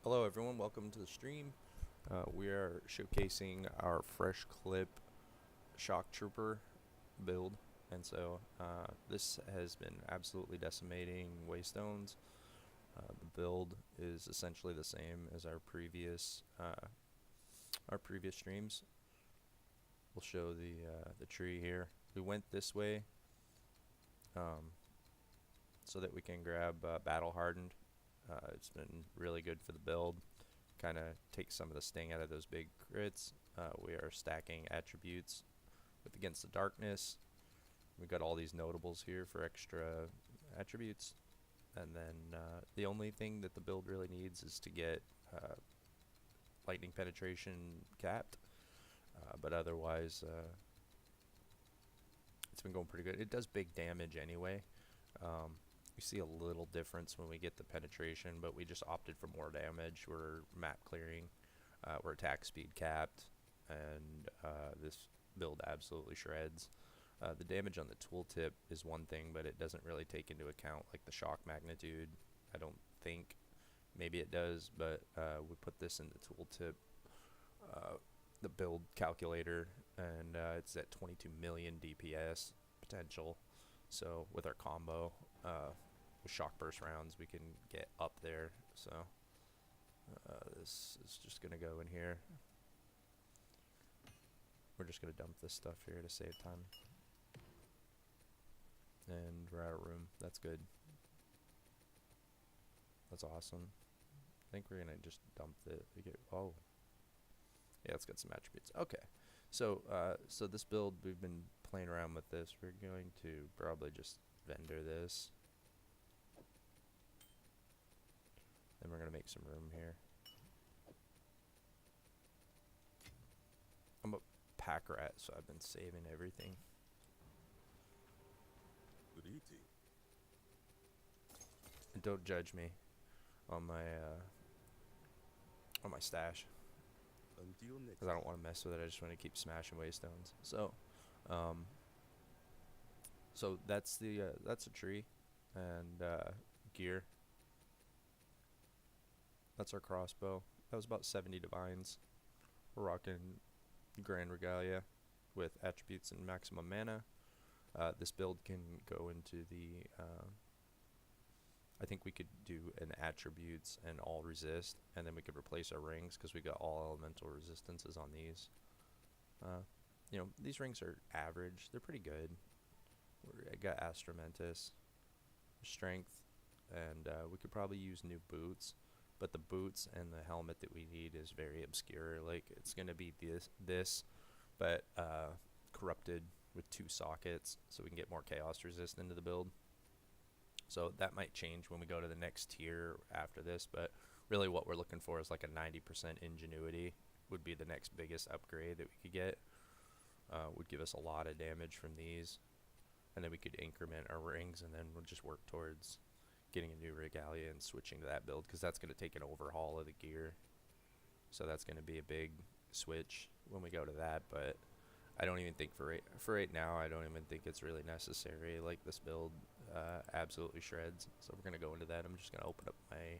Hello everyone, welcome to the stream. We are showcasing our Freshclip Shock Trooper build, and so this has been absolutely decimating Waystones. The build is essentially the same as our previous streams. We'll show the tree here. We went this way so that we can grab battle hardened. It's been really good for the build. Kind of takes some of the sting out of those big crits. We are stacking attributes with Against the Darkness. We've got all these notables here for extra attributes. And then the only thing that the build really needs is to get lightning penetration capped. But otherwise, it's been going pretty good. It does big damage anyway. We see a little difference when we get the penetration, but we just opted for more damage. We're map clearing, we're attack speed capped, and this build absolutely shreds. The damage on the tooltip is one thing, but it doesn't really take into account like the shock magnitude. I don't think. Maybe it does, but we put this in the tooltip, the build calculator, and it's at 22 million DPS potential. So with our combo, with shock burst rounds, we can get up there. So this is just gonna go in here. We're just gonna dump this stuff here to save time. And we're out of room. That's good. That's awesome. I think we're gonna just dump the. Oh, yeah, let's get some attributes. Okay, so so this build, we've been playing around with this. We're going to probably just vendor this. Then we're going to make some room here. I'm a pack rat, so I've been saving everything. And don't judge me on my stash, because I don't want to mess with it. I just want to keep smashing waystones. So so that's the that's a tree and gear. That's our crossbow. That was about 70 divines. We're rocking Grand Regalia with attributes and maximum mana. This build can go into the I think we could do an attributes and all resist, and then we could replace our rings because we got all elemental resistances on these. You know, these rings are average. They're pretty good. I got Astramentus, Strength, and we could probably use new boots. But the boots and the helmet that we need is very obscure. Like, it's going to be this, but corrupted with 2 sockets, so we can get more chaos resist into the build. So that might change when we go to the next tier after this, but really what we're looking for is like a 90% ingenuity would be the next biggest upgrade that we could get. Would give us a lot of damage from these, and then we could increment our rings, and then we'll just work towards getting a new regalia and switching to that build, because that's going to take an overhaul of the gear. So that's going to be a big switch when we go to that, but I don't even think for right now, I don't even think it's really necessary. Like, this build absolutely shreds. So we're going to go into that. I'm just going to open up my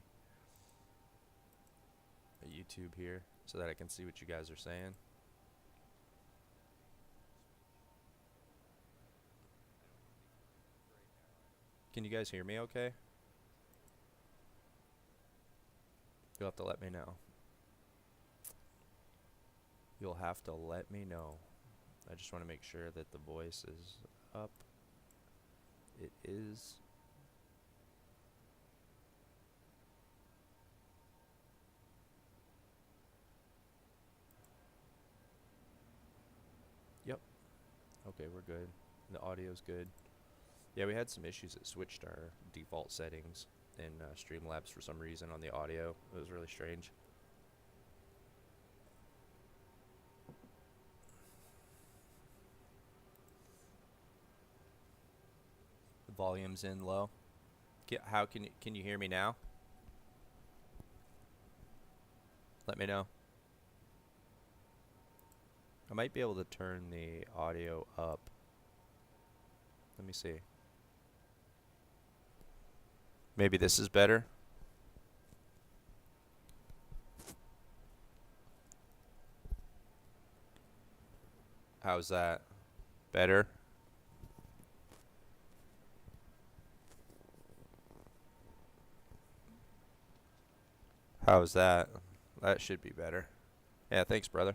YouTube here so that I can see what you guys are saying. Can you guys hear me okay? You'll have to let me know. You'll have to let me know. I just want to make sure that the voice is up. It is. Yep. Okay, we're good. The audio's good. Yeah, we had some issues that switched our default settings in Streamlabs for some reason on the audio. It was really strange. The volume's in low. How can you hear me now? Let me know. I might be able to turn the audio up. Let me see. Maybe this is better. How's that? Better? How's that? That should be better. Yeah, thanks, brother.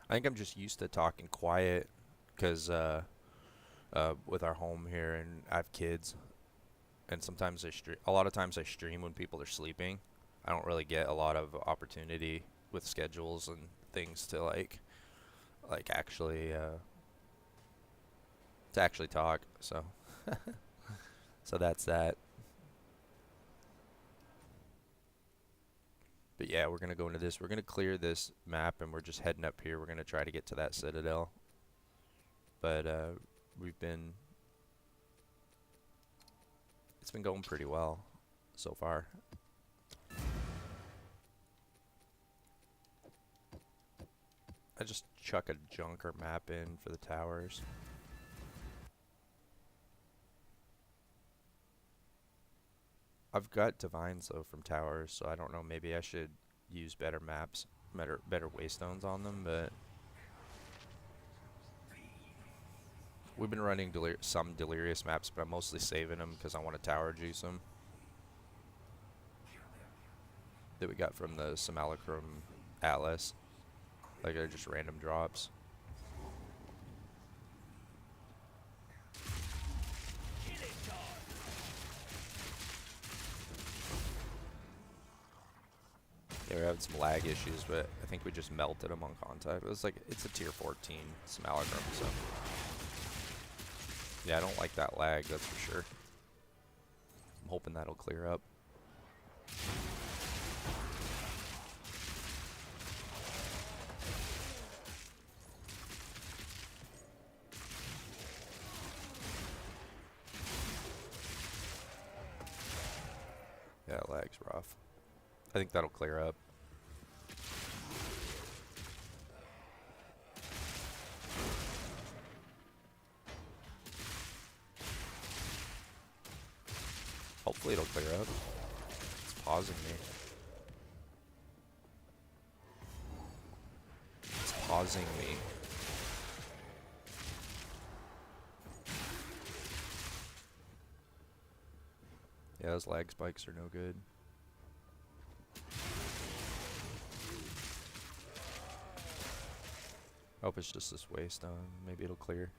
I think I'm just used to talking quiet because with our home here, and I have kids, and sometimes a lot of times I stream when people are sleeping. I don't really get a lot of opportunity with schedules and things to like actually to actually talk. So so that's that. But yeah, we're gonna go into this. We're gonna clear this map, and we're just heading up here. We're gonna try to get to that citadel. But we've been it's been going pretty well so far. I just chuck a junker map in for the towers. I've got divines though from towers, so I don't know. Maybe I should use better maps, better waystones on them. But we've been running some delirious maps, but I'm mostly saving them because I want to tower juice them. That we got from the Simulacrum Atlas. Like they're just random drops. Yeah, we're having some lag issues, but I think we just melted them on contact. It was like, it's a tier 14 Simulacrum, so. Yeah, I don't like that lag, that's for sure. I'm hoping that'll clear up. Yeah, lag's rough. I think that'll clear up. Hopefully it'll clear up. It's pausing me. It's pausing me. Yeah, those lag spikes are no good. I hope it's just this waystone. Maybe it'll clear.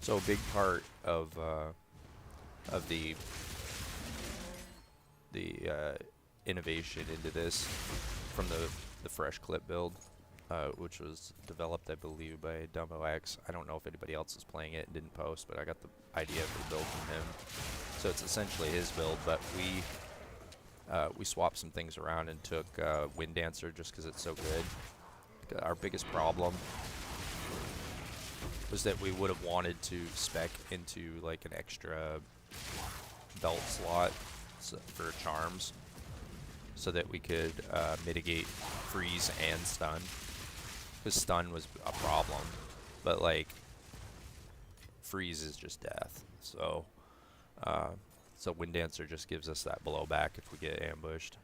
So a big part of the innovation into this from the Freshclip build, which was developed, I believe, by DumboX. I don't know if anybody else is playing it and didn't post, but I got the idea for the build from him. So it's essentially his build, but we swapped some things around and took Wind Dancer just because it's so good. Our biggest problem was that we would have wanted to spec into like an extra belt slot for charms so that we could mitigate freeze and stun, because stun was a problem, but like freeze is just death. So so Wind Dancer just gives us that blowback if we get ambushed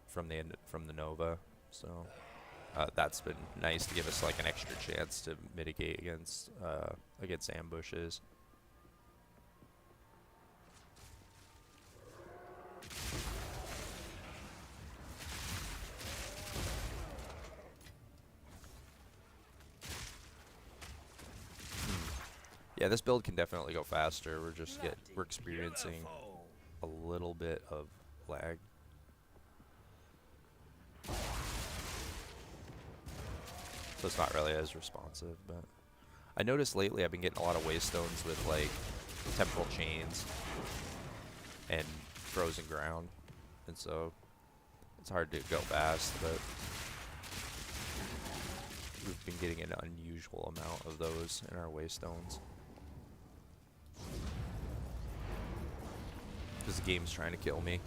from the Nova. So that's been nice to give us like an extra chance to mitigate against ambushes. Yeah, this build can definitely go faster. We're experiencing a little bit of lag. So it's not really as responsive, but I noticed lately I've been getting a lot of waystones with like temporal chains and frozen ground, and so it's hard to go fast, but we've been getting an unusual amount of those in our waystones. Because the game's trying to kill me.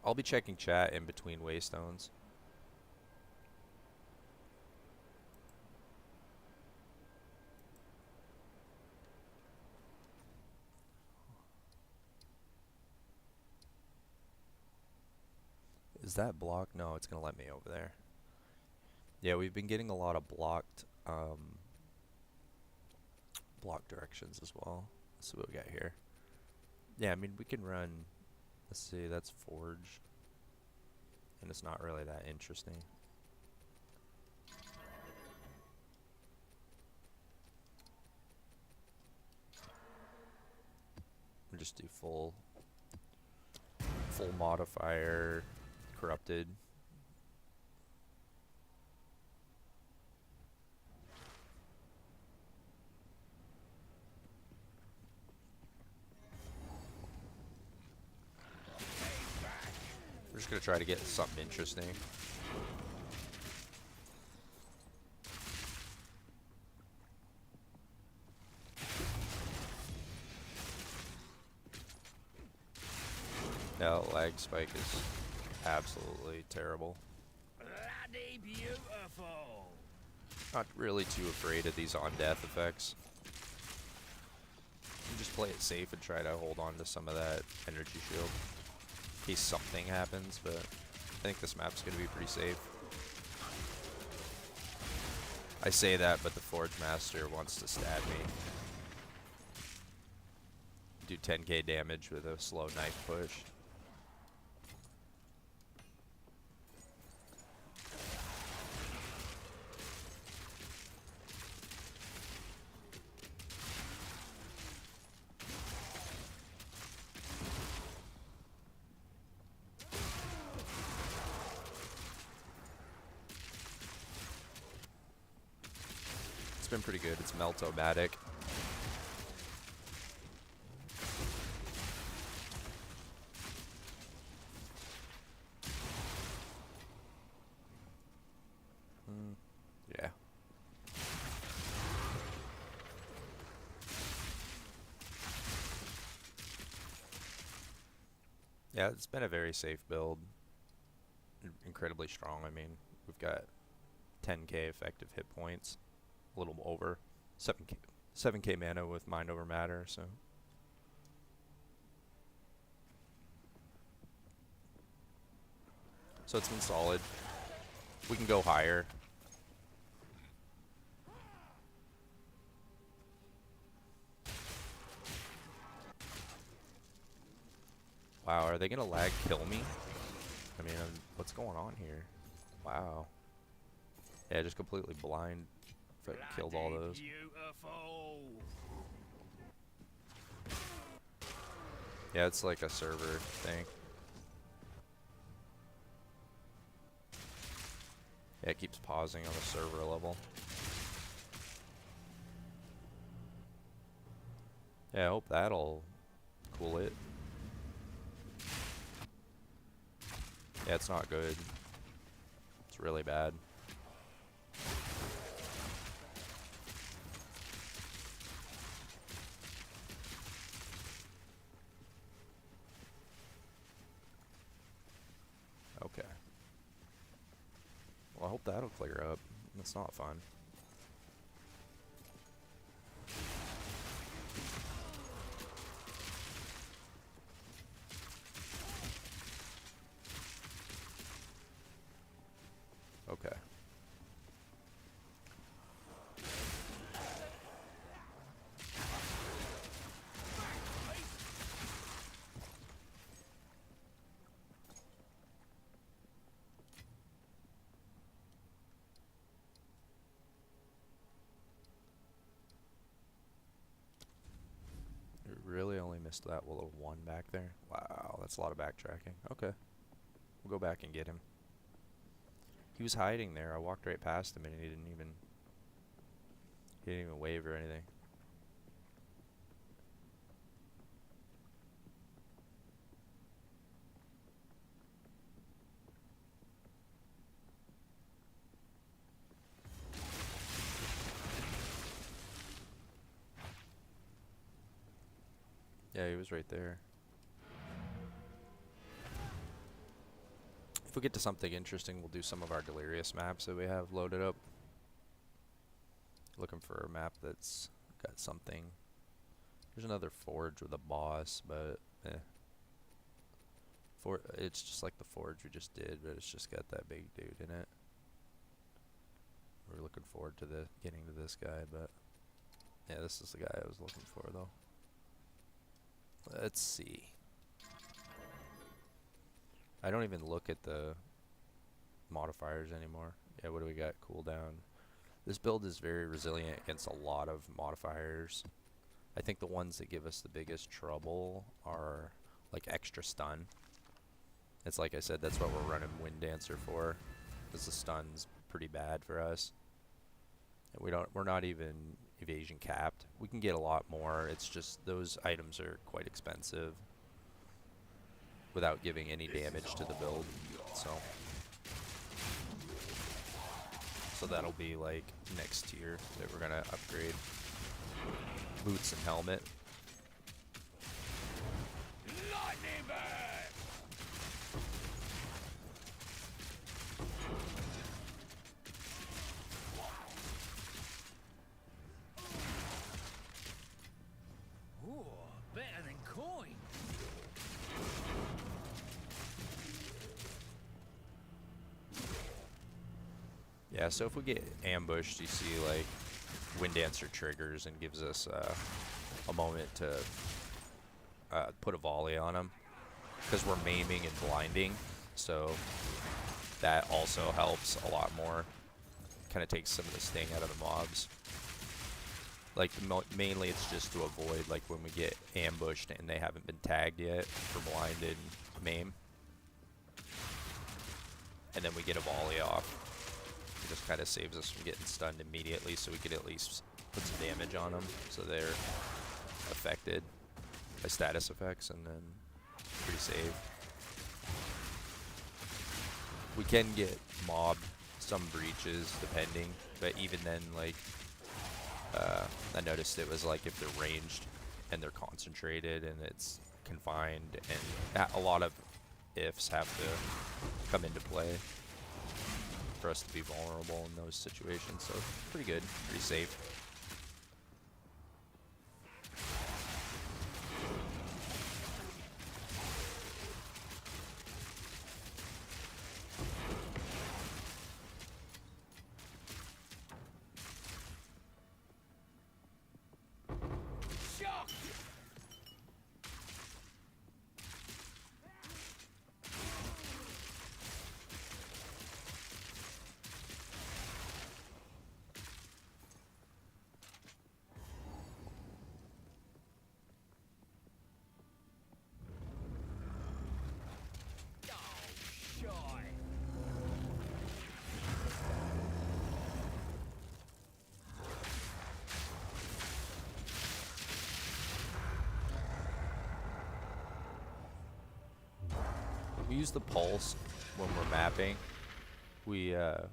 I'll be checking chat in between waystones. Is that blocked? No, it's gonna let me over there. Yeah, we've been getting a lot of block directions as well. Let's see what we got here. Yeah, I mean, we can run, let's see, that's Forge. And it's not really that interesting. We'll just do full modifier, corrupted. We're just gonna try to get something interesting. No, lag spike is absolutely terrible. Bloody beautiful. Not really too afraid of these on-death effects. You just play it safe and try to hold on to some of that energy shield in case something happens, but I think this map's going to be pretty safe. I say that, but the Forge Master wants to stab me. Do 10k damage with a slow knife push. It's been pretty good. It's Meltomatic. Yeah. Yeah, it's been a very safe build. Incredibly strong. I mean, we've got 10k effective hit points. A little over 7k mana with mind over matter, so it's been solid. We can go higher. Wow, are they gonna lag kill me? I mean, what's going on here? Wow. Yeah, just completely blind. Killed all those. Beautiful. Yeah, it's like a server thing. Yeah, it keeps pausing on the server level. Yeah, I hope that'll cool it. Yeah, it's not good. It's really bad. Okay. Well, I hope that'll clear up. That's not fun. Okay. Really only missed that little one back there. Wow, that's a lot of backtracking. Okay. We'll go back and get him. He was hiding there. I walked right past him and he didn't even wave or anything. Yeah, he was right there. If we get to something interesting, we'll do some of our Delirious maps that we have loaded up. Looking for a map that's got something. There's another Forge with a boss, but it's just like the forge we just did, but it's just got that big dude in it. We're looking forward to getting to this guy, but yeah, this is the guy I was looking for though. Let's see. I don't even look at the modifiers anymore. Yeah, what do we got? Cooldown. This build is very resilient against a lot of modifiers. I think the ones that give us the biggest trouble are like extra stun. It's like I said, that's what we're running Wind Dancer for, because the stun's pretty bad for us. And we're not even evasion capped. We can get a lot more. It's just those items are quite expensive without giving any damage to the build. So that'll be like next tier that we're gonna upgrade. Boots and helmet. Lightning back! Ooh, better than coin. Yeah, so if we get ambushed, you see like Wind Dancer triggers and gives us a moment to put a volley on them, because we're maiming and blinding, so that also helps a lot more. Kind of takes some of the sting out of the mobs. Like mainly it's just to avoid like when we get ambushed and they haven't been tagged yet for blind and maim, and then we get a volley off. It just kind of saves us from getting stunned immediately, so we could at least put some damage on them so they're affected by status effects, and then pretty safe. We can get mobbed some breaches depending, but even then, like I noticed it was like if they're ranged and they're concentrated and it's confined, and a lot of ifs have to come into play for us to be vulnerable in those situations. So pretty good, pretty safe. Shock! We use the pulse when we're mapping. We have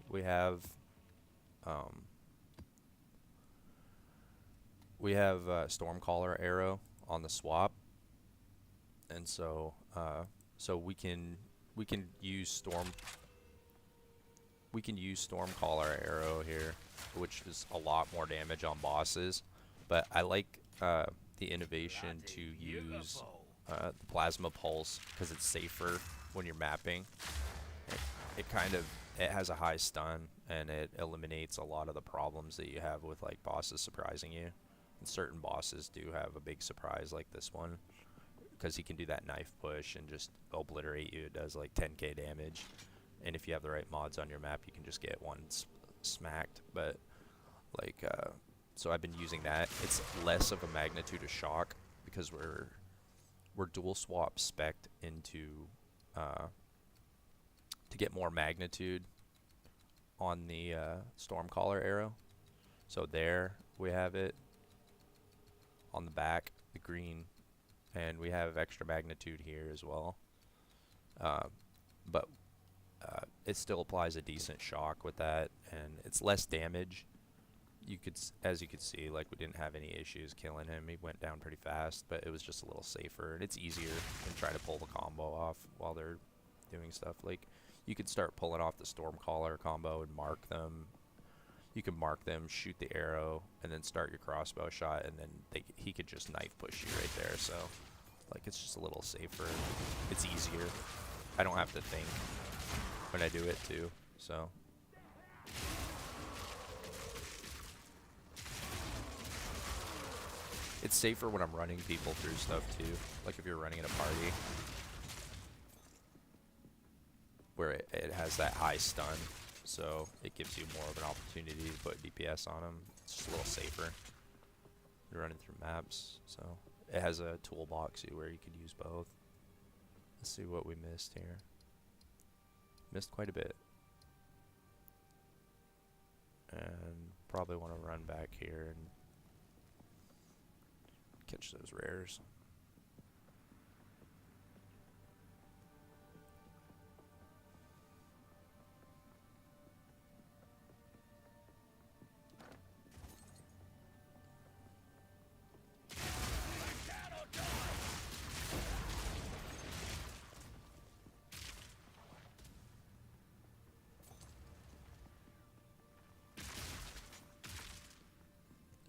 Stormcaller arrow on the swap, and so we can use Stormcaller arrow here, which is a lot more damage on bosses. But I like the innovation to use the plasma pulse because it's safer when you're mapping. It has a high stun, and it eliminates a lot of the problems that you have with like bosses surprising you. And certain bosses do have a big surprise like this one, because he can do that knife push and just obliterate you. It does like 10k damage, and if you have the right mods on your map, you can just get one smacked. But like so I've been using that. It's less of a magnitude of shock because we're dual swap spec'd into to get more magnitude on the Stormcaller arrow. So there we have it on the back, the green, and we have extra magnitude here as well. But it still applies a decent shock with that, and it's less damage. As you could see, like we didn't have any issues killing him. He went down pretty fast, but it was just a little safer, and it's easier than trying to pull the combo off while they're doing stuff. Like you could start pulling off the Stormcaller combo and mark them. You can mark them, shoot the arrow, and then start your crossbow shot, and then he could just knife push you right there. So like it's just a little safer. It's easier. I don't have to think when I do it too, so. It's safer when I'm running people through stuff too, like if you're running in a party where it has that high stun, so it gives you more of an opportunity to put DPS on them. It's just a little safer. You're running through maps, so it has a toolbox where you could use both. Let's see what we missed here. Missed quite a bit. And probably want to run back here and catch those rares.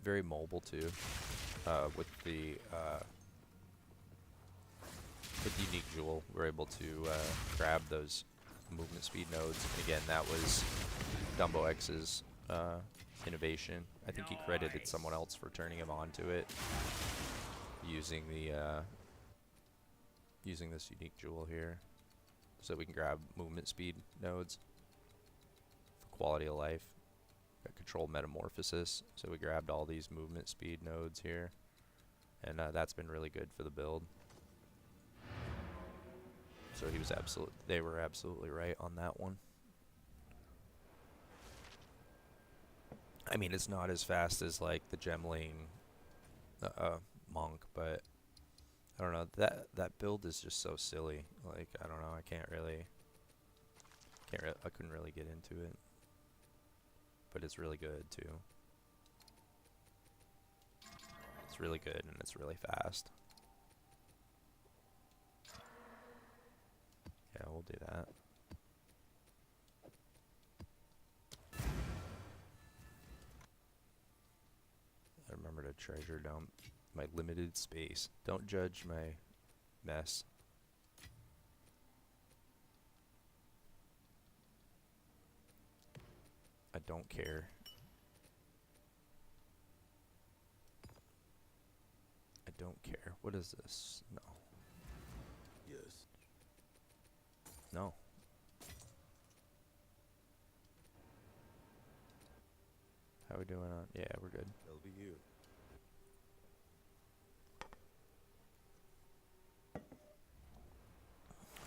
Very mobile too, with the unique jewel. We're able to grab those movement speed nodes. And again, that was Dumbo X's innovation. I think he credited someone else for turning him onto it, using the using this unique jewel here, so we can grab movement speed nodes for quality of life. Controlled metamorphosis, so we grabbed all these movement speed nodes here, and that's been really good for the build. So he was they were absolutely right on that one. I mean, it's not as fast as like the Gemling monk, but I don't know, that build is just so silly. Like, I don't know, I couldn't really get into it. But it's really good too. It's really good and it's really fast. Yeah, we'll do that. I remember to treasure dump my limited space. Don't judge my mess. I don't care. I don't care. What is this? No. Yes. No. How we doing on? Yeah, we're good. LBU.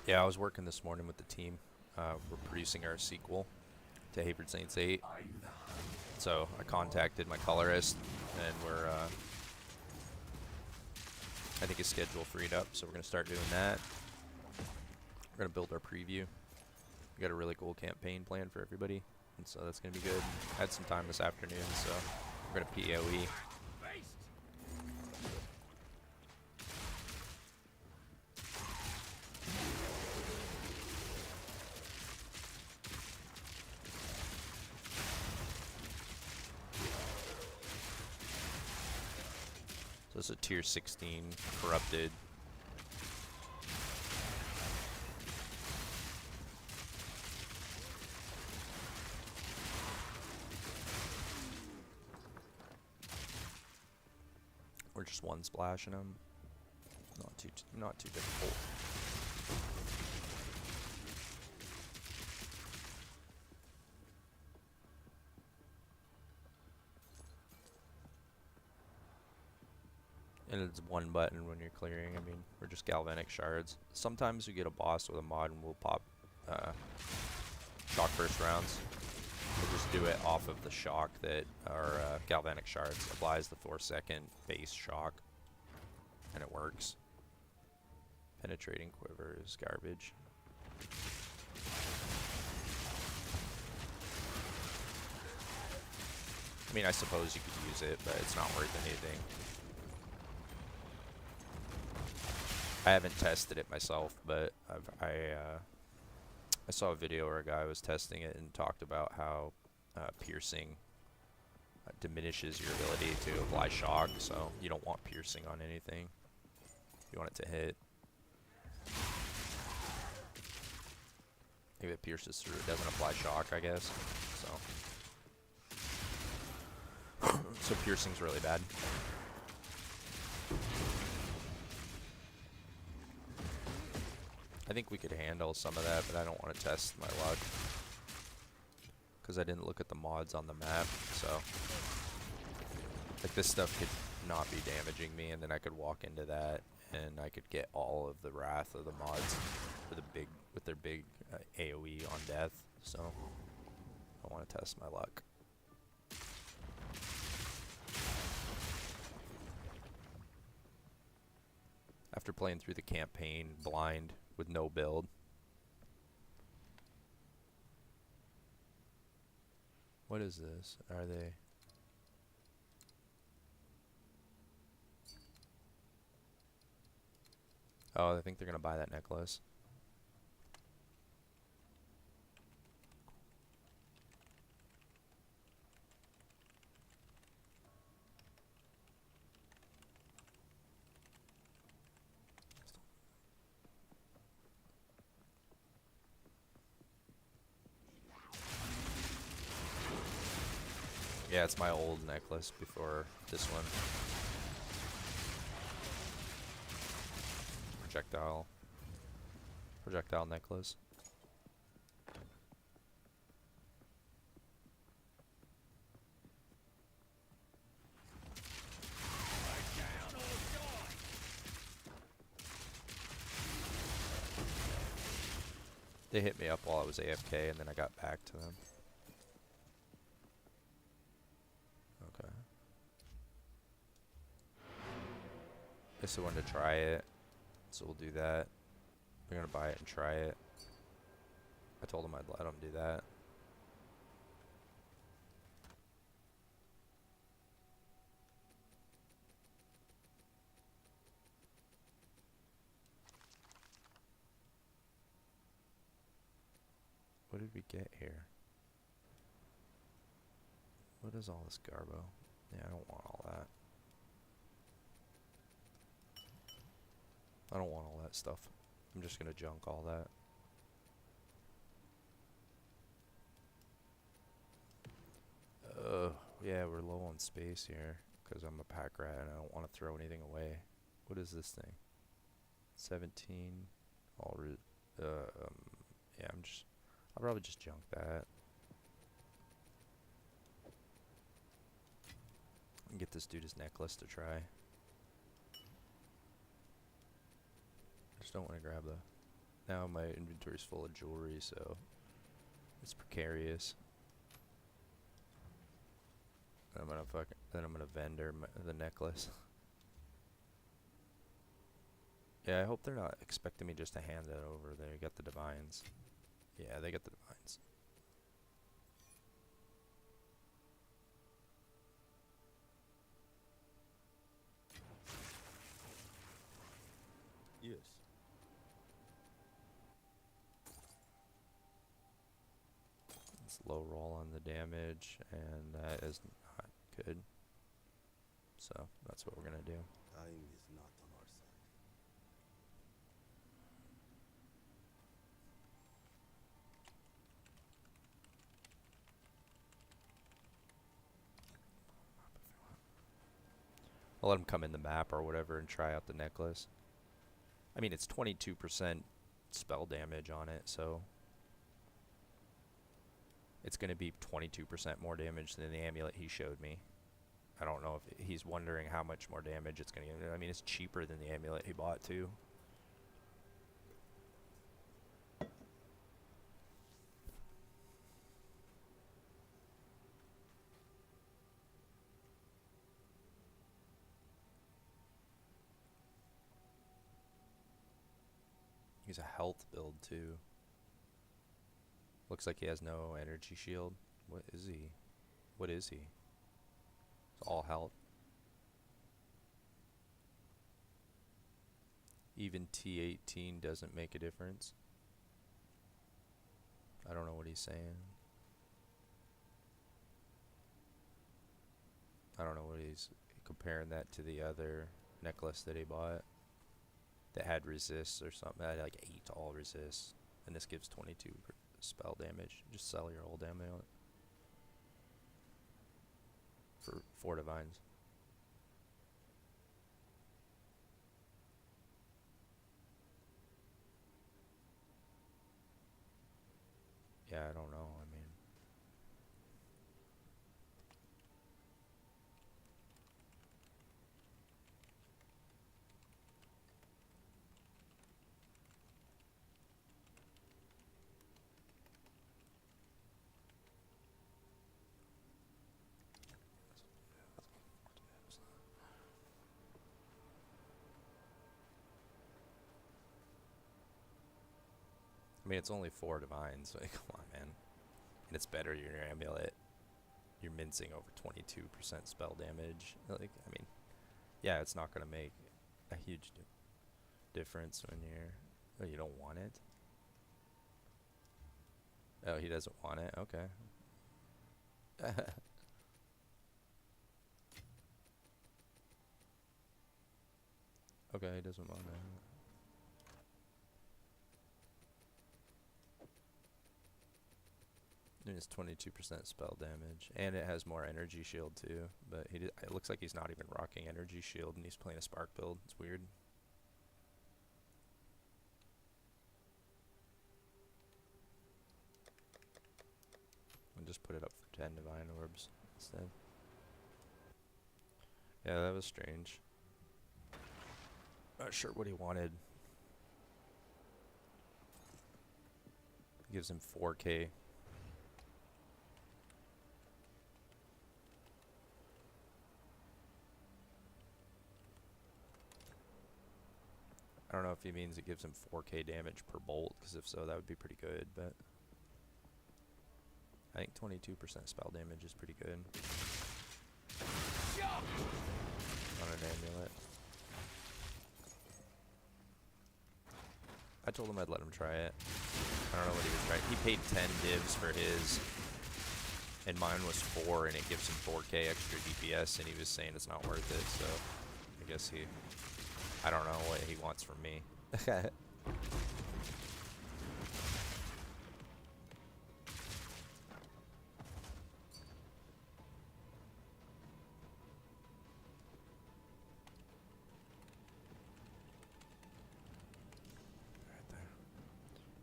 Yeah, I was working this morning with the team. We're producing our sequel to Hayward Saints 8. So I contacted my colorist, and we're I think his schedule freed up, so we're gonna start doing that. We're gonna build our preview. We got a really cool campaign plan for everybody, and so that's gonna be good. I had some time this afternoon, so we're gonna POE. So it's a tier 16 corrupted. We're just one splashing them. Not too difficult. And it's one button when you're clearing. I mean, we're just galvanic shards. Sometimes you get a boss with a mod and we'll pop shock burst rounds. We'll just do it off of the shock that our galvanic shards applies the 4-second base shock, and it works. Penetrating quiver is garbage. I mean, I suppose you could use it, but it's not worth anything. I haven't tested it myself, but I saw a video where a guy was testing it and talked about how piercing diminishes your ability to apply shock, so you don't want piercing on anything. You want it to hit. Maybe it pierces through. It doesn't apply shock, I guess. So piercing's really bad. I think we could handle some of that, but I don't want to test my luck. Because I didn't look at the mods on the map, so... Like, this stuff could not be damaging me, and then I could walk into that, and I could get all of the wrath of the mods with their big AoE on death, so... I want to test my luck. After playing through the campaign blind with no build. What is this? Are they... Oh, I think they're gonna buy that necklace. Yeah, it's my old necklace before this one. Projectile necklace. They hit me up while I was AFK, and then I got back to them. Okay. Guess I wanted to try it, so we'll do that. They're gonna buy it and try it. I told them I'd let them do that. What did we get here? What is all this garbo? Yeah, I don't want all that. I don't want all that stuff. I'm just gonna junk all that. Yeah, we're low on space here because I'm a pack rat and I don't want to throw anything away. What is this thing? 17. Yeah, I'll probably just junk that. And get this dude his necklace to try. I just don't want to grab the... Now my inventory's full of jewelry, so it's precarious. Then I'm gonna vendor the necklace. Yeah, I hope they're not expecting me just to hand it over. They got the divines. Yeah, they got the divines. Yes. It's low roll on the damage, and that is not good. So that's what we're gonna do. Time is not on our side. I'll let him come in the map or whatever and try out the necklace. I mean, it's 22% spell damage on it, so it's going to be 22% more damage than the amulet he showed me. I don't know if he's wondering how much more damage it's going to give. I mean, it's cheaper than the amulet he bought, too. He's a health build, too. Looks like he has no energy shield. What is he? What is he? It's all health. Even T18 doesn't make a difference. I don't know what he's saying. I don't know what he's comparing that to the other necklace that he bought that had resists or something. That had like 8 all resists, and this gives 22 spell damage. Just sell your old amulet for 4 divines. Yeah, I don't know. I mean, it's only 4 divines. Like, come on, man. And it's better your amulet. You're mincing over 22% spell damage. Like, I mean, yeah, it's not gonna make a huge difference when you're. Oh, you don't want it. Oh, he doesn't want it. Okay. Okay, he doesn't want it. It's 22% spell damage, and it has more energy shield too. But it looks like he's not even rocking energy shield, and he's playing a spark build. It's weird. I'll just put it up for 10 divine orbs instead. Yeah, that was strange. Not sure what he wanted. Gives him 4K. I don't know if he means it gives him 4K damage per bolt, because if so, that would be pretty good, but I think 22% spell damage is pretty good on an amulet. I told him I'd let him try it. I don't know what he was trying. He paid 10 divs for his, and mine was 4, and it gives him 4K extra DPS, and he was saying it's not worth it, so I guess I don't know what he wants from me.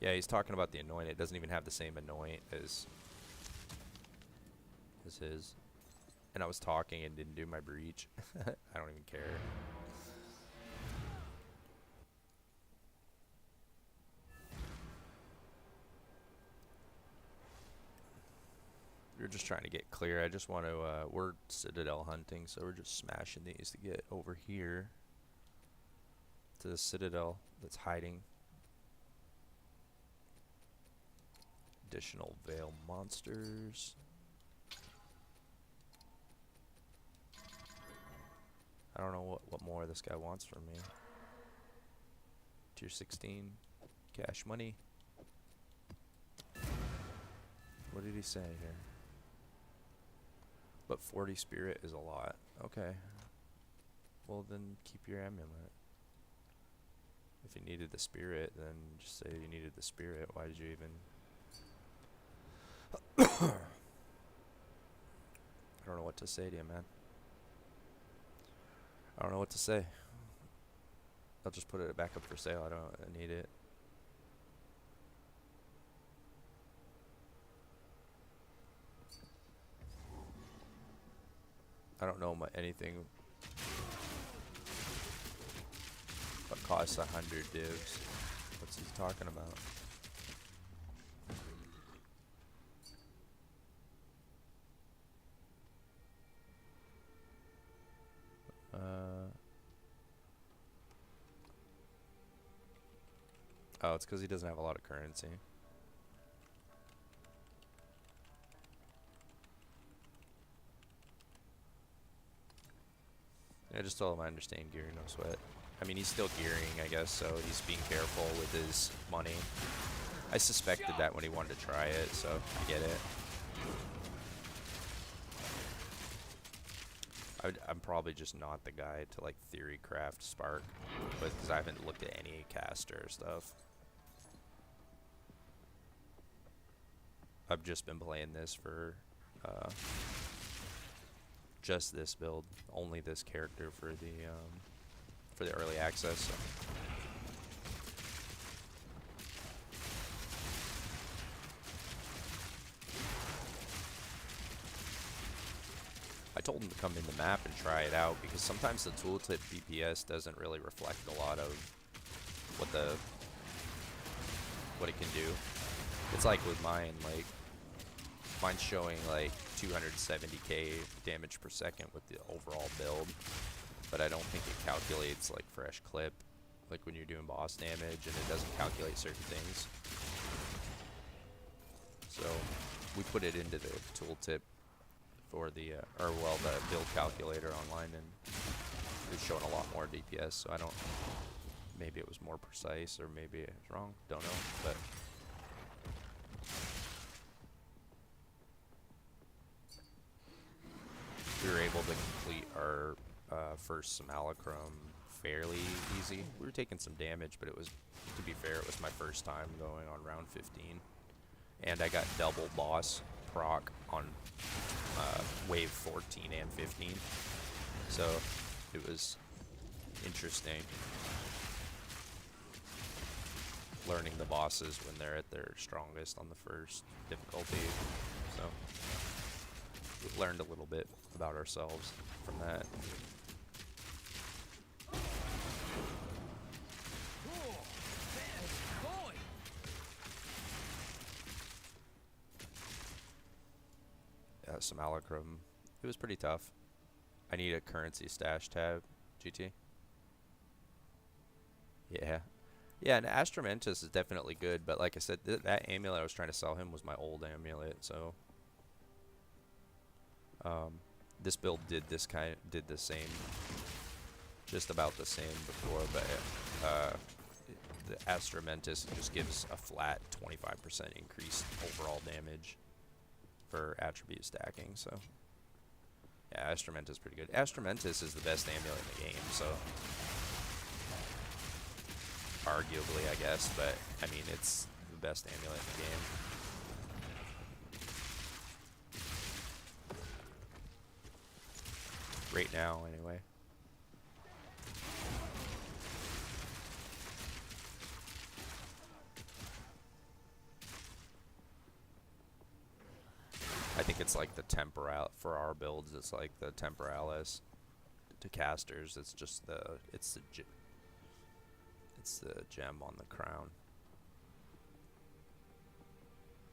Yeah, he's talking about the anoint. It doesn't even have the same anoint as his. And I was talking and didn't do my breach. I don't even care. We're just trying to get clear. I just want to, we're Citadel hunting, so we're just smashing these to get over here to the Citadel that's hiding. Additional Veil monsters. I don't know what more this guy wants from me. Tier 16. Cash money. What did he say here? But 40 spirit is a lot. Okay. Well, then keep your amulet. If you needed the spirit, then just say you needed the spirit. Why did you even... I don't know what to say to you, man. I don't know what to say. I'll just put it back up for sale. I need it. I don't know anything what costs 100 divs. What's he talking about? Oh, it's because he doesn't have a lot of currency. I just told him I understand gearing, no sweat. I mean, he's still gearing, I guess, so he's being careful with his money. I suspected that when he wanted to try it, so I get it. I'm probably just not the guy to, like, theory craft Spark, but because I haven't looked at any caster stuff. I've just been playing this for just this build, only this character for the early access. So. I told him to come in the map and try it out because sometimes the tooltip DPS doesn't really reflect a lot of what it can do. It's like with mine, like mine's showing like 270k damage per second with the overall build, but I don't think it calculates like Freshclip, like when you're doing boss damage, and it doesn't calculate certain things. So we put it into the tooltip for the the build calculator online, and it was showing a lot more DPS. So I don't. Maybe it was more precise, or maybe it was wrong. Don't know, but. We were able to complete our first simulacrum fairly easy. We were taking some damage, but it was, to be fair, it was my first time going on round 15. And I got double boss proc on wave 14 and 15. So it was interesting learning the bosses when they're at their strongest on the first difficulty. So we learned a little bit about ourselves from that. Simulacrum, it was pretty tough. I need a currency stash tab, GT. Yeah. Yeah, and Astramentus is definitely good, but like I said, that amulet I was trying to sell him was my old amulet, so this build did the same, just about the same before, but the Astramentus just gives a flat 25% increased overall damage for attribute stacking. So yeah, Astramentus is pretty good. Astramentus is the best amulet in the game, so arguably, I guess, but I mean, it's the best amulet in the game. Right now, anyway. I think it's like the temporal for our builds. It's like the temporalis to casters. It's just it's the gem on the crown.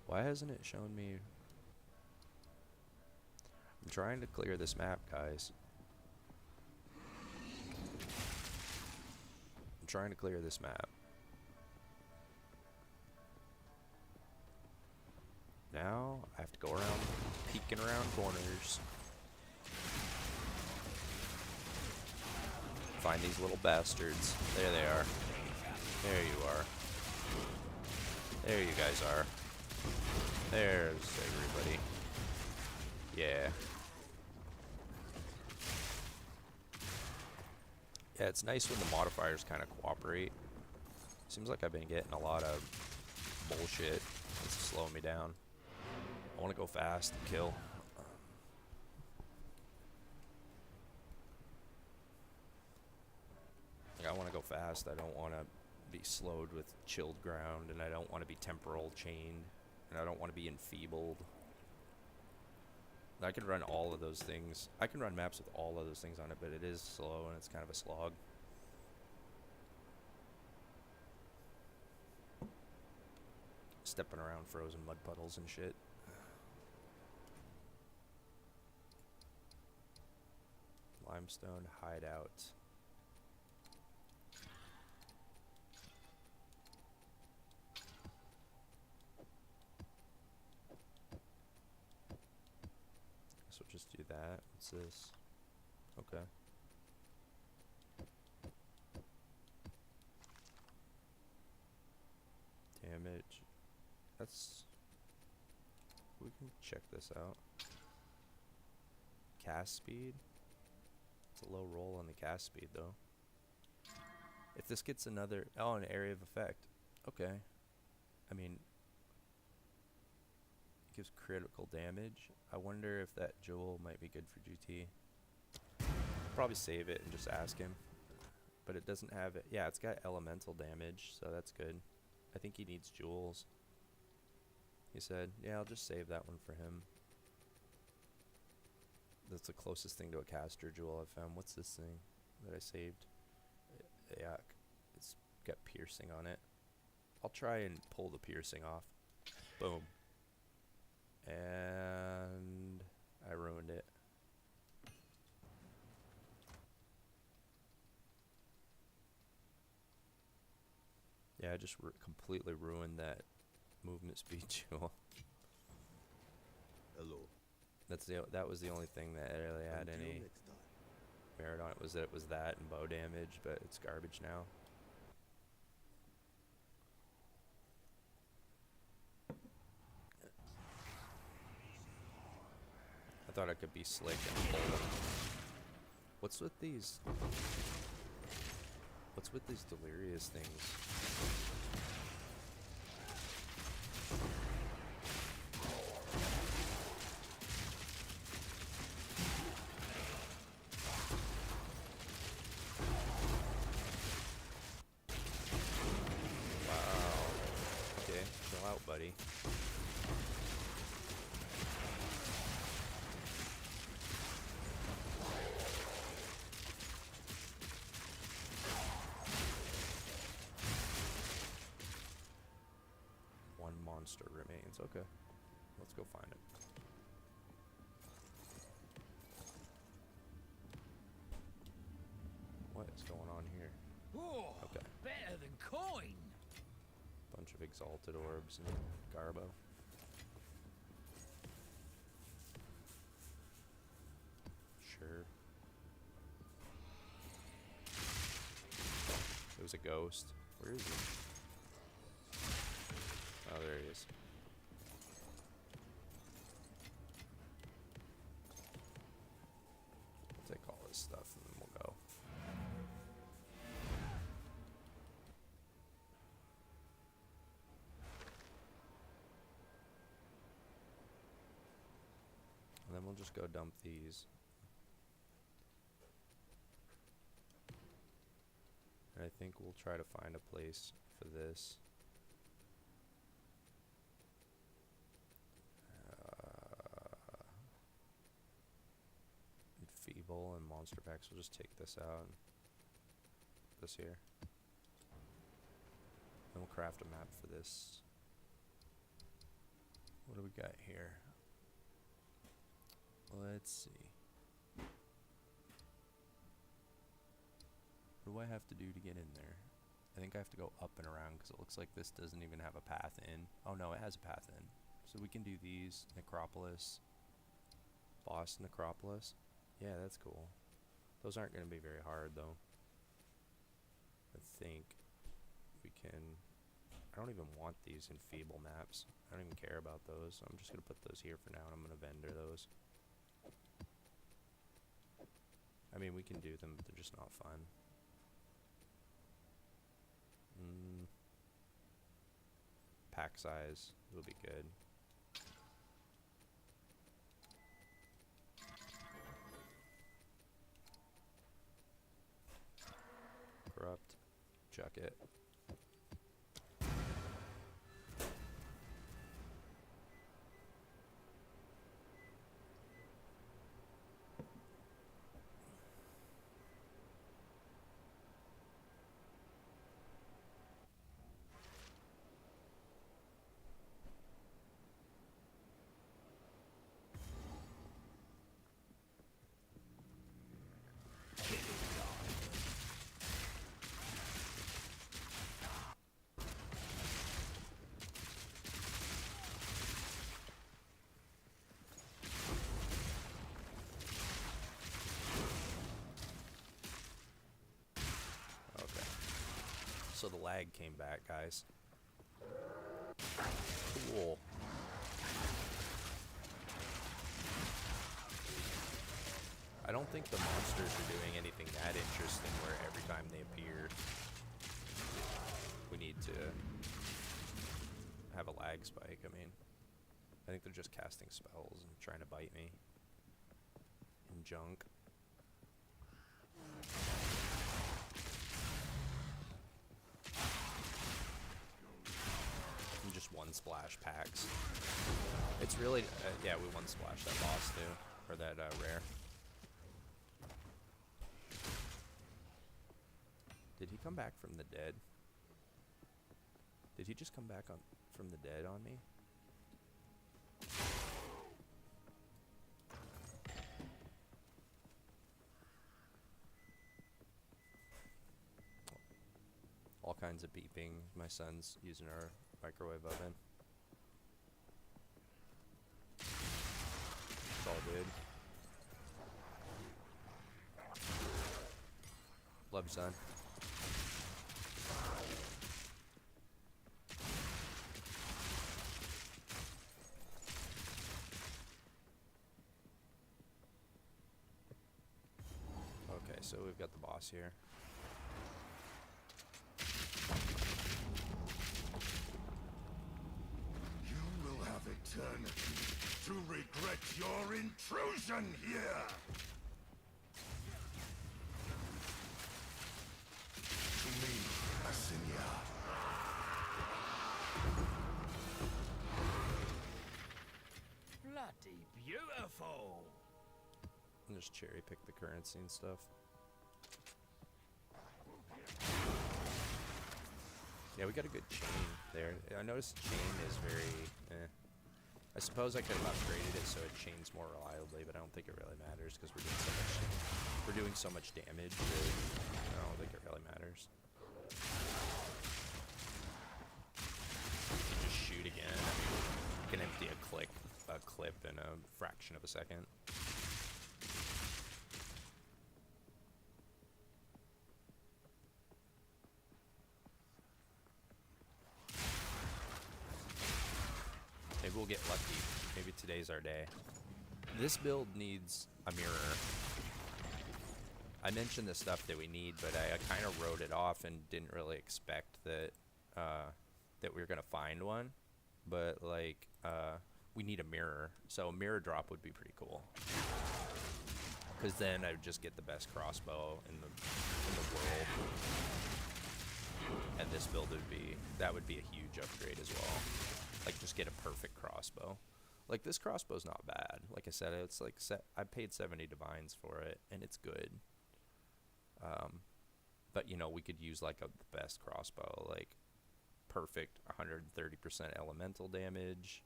Why hasn't it shown me? I'm trying to clear this map, guys. I'm trying to clear this map. Now I have to go around, peeking around corners. Find these little bastards. There they are. There you are. There you guys are. There's everybody. Yeah. Yeah, it's nice when the modifiers kind of cooperate. Seems like I've been getting a lot of bullshit that's slowing me down. I want to go fast and kill. Like, I want to go fast. I don't want to be slowed with chilled ground, and I don't want to be temporal chained, and I don't want to be enfeebled. I can run all of those things. I can run maps with all of those things on it, but it is slow and it's kind of a slog. Stepping around frozen mud puddles and shit. Limestone hideout. Guess we'll just do that. What's this? Okay. Damage. That's... We can check this out. Cast speed. It's a low roll on the cast speed, though. If this gets another... Oh, an area of effect. Okay. I mean... Gives critical damage. I wonder if that jewel might be good for GT. Probably save it and just ask him. But it doesn't have it. Yeah, it's got elemental damage, so that's good. I think he needs jewels. He said, yeah, I'll just save that one for him. That's the closest thing to a caster jewel I've found. What's this thing that I saved? Yeah, it's got piercing on it. I'll try and pull the piercing off. Boom. And I ruined it. Yeah, I just completely ruined that movement speed jewel. Hello. That was the only thing that really had Until any next time. merit on it. Was that it was that and bow damage, but it's garbage now. I thought I could be slick and pull them. What's with these delirious things? Wow. Okay, chill out, buddy. One monster remains. Okay. Let's go find it. What is going on here? Oh, Okay. better than coin. Bunch of exalted orbs and garbo. Sure. It was a ghost. Where is he? Oh, there he is. I'll take all this stuff and then we'll go. And then we'll just go dump these. And I think we'll try to find a place for this. Feeble and monster packs. We'll just take this out. And this here. Then we'll craft a map for this. What do we got here? Let's see. What do I have to do to get in there? I think I have to go up and around because it looks like this doesn't even have a path in. Oh no, it has a path in. So we can do these. Necropolis. Boss Necropolis. Yeah, that's cool. Those aren't going to be very hard though. I think we can... I don't even want these in feeble maps. I don't even care about those. So I'm just going to put those here for now and I'm going to vendor those. I mean, we can do them, but they're just not fun. Pack size will be good. Corrupt. Chuck it. So the lag came back, guys. Cool. I don't think the monsters are doing anything that interesting where every time they appear, we need to have a lag spike. I mean, I think they're just casting spells and trying to bite me. And junk. And just one splash packs. It's really, yeah, we one splash that boss too, or that rare. Did he come back from the dead? Did he just come back from the dead on me? All kinds of beeping. My son's using our microwave oven. It's all good. Love, son. Okay, so we've got the boss here. You will have eternity to regret your intrusion here! To me, Asinia. Bloody beautiful. And just cherry pick the currency and stuff. Yeah, we got a good chain there. I noticed the chain is very, I suppose I could have upgraded it so it chains more reliably, but I don't think it really matters because we're doing so much damage that I don't think it really matters. Just shoot again. You can empty a clip in a fraction of a second. Maybe we'll get lucky. Maybe today's our day. This build needs a mirror. I mentioned the stuff that we need, but I kind of wrote it off and didn't really expect that that we were gonna find one. But like, we need a mirror, so a mirror drop would be pretty cool. Because then I would just get the best crossbow in the world, and this build would be a huge upgrade as well. Like, just get a perfect crossbow. Like, this crossbow's not bad. Like I said, it's like I paid 70 divines for it, and it's good. But you know, we could use like the best crossbow, like perfect 130% elemental damage,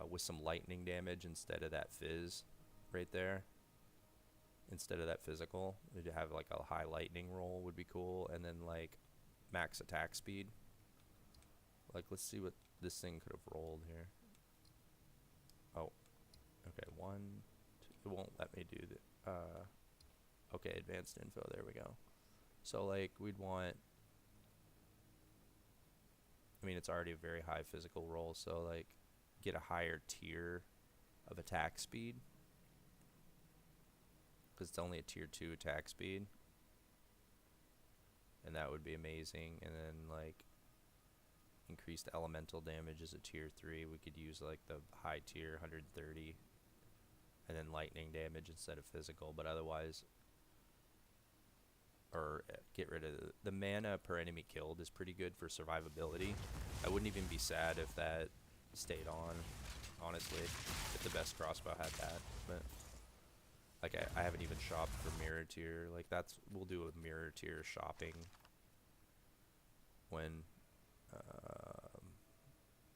with some lightning damage instead of that fizz right there. Instead of that physical, we'd have like a high lightning roll would be cool, and then like max attack speed. Like, let's see what this thing could have rolled here. Oh, okay, it won't let me do the, okay, advanced info, there we go. So like, we'd want, I mean, it's already a very high physical roll, so like, get a higher tier of attack speed, because it's only a tier 2 attack speed, and that would be amazing. And then like, increased elemental damage is a tier 3. We could use like the high tier 130, and then lightning damage instead of physical. But otherwise, or get rid of the mana per enemy killed is pretty good for survivability. I wouldn't even be sad if that stayed on, honestly, if the best crossbow had that. But like, I haven't even shopped for mirror tier. Like, we'll do a mirror tier shopping when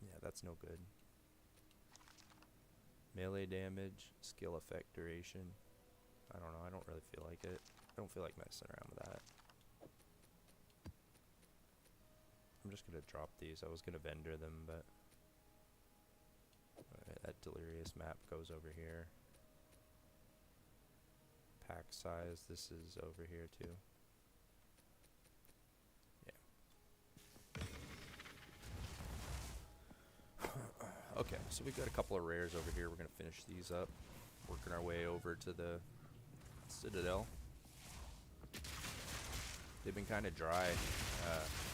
yeah, that's no good. Melee damage, skill effect duration. I don't know, I don't really feel like it. I don't feel like messing around with that. I'm just gonna drop these. I was gonna vendor them, but that delirious map goes over here. Pack size, this is over here too. Okay, so we've got a couple of rares over here. We're going to finish these up. Working our way over to the Citadel. They've been kind of dry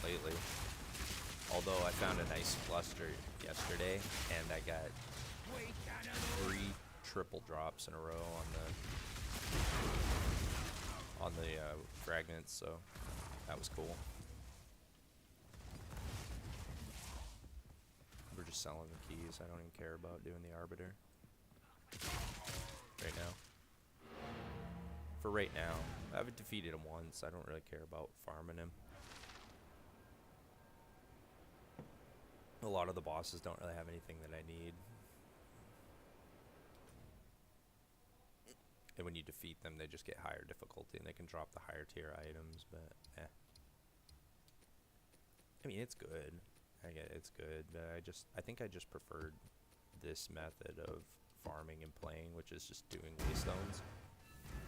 lately. Although I found a nice cluster yesterday, and I got weak animal. 3 triple drops in a row on the fragments, so that was cool. We're just selling the keys. I don't even care about doing the arbiter right now. For right now, I've defeated him once. I don't really care about farming him. A lot of the bosses don't really have anything that I need. And when you defeat them, they just get higher difficulty and they can drop the higher tier items, but eh. I mean, it's good. I get it, it's good, but I think I just preferred this method of farming and playing, which is just doing waystones.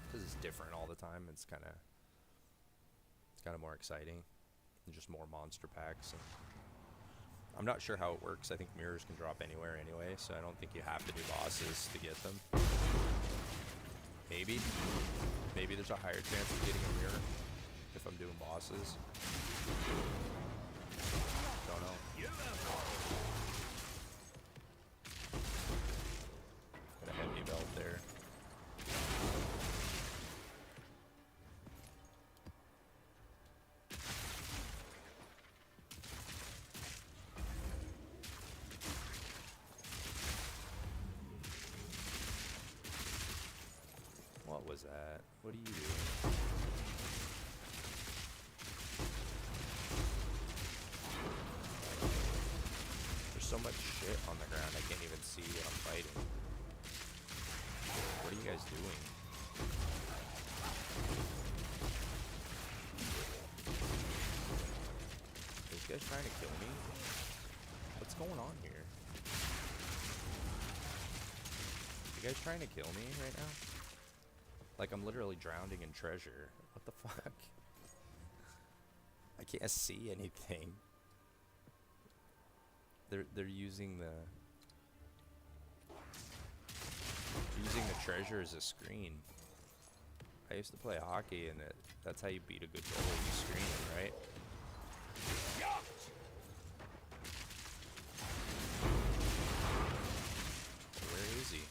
Because it's different all the time. It's kind of more exciting. And just more monster packs. And I'm not sure how it works. I think mirrors can drop anywhere anyway, so I don't think you have to do bosses to get them. Maybe. Maybe there's a higher chance of getting a mirror if I'm doing bosses. Don't know. Got a heavy belt there. What was that? What are you doing? There's so much shit on the ground I can't even see what I'm fighting. What are you guys doing? Are you guys trying to kill me? What's going on here? You guys trying to kill me right now? Like, I'm literally drowning in treasure. What the fuck? I can't see anything. They're using the treasure as a screen. I used to play hockey, and that's how you beat a good goal. You screen it, right? Where is he?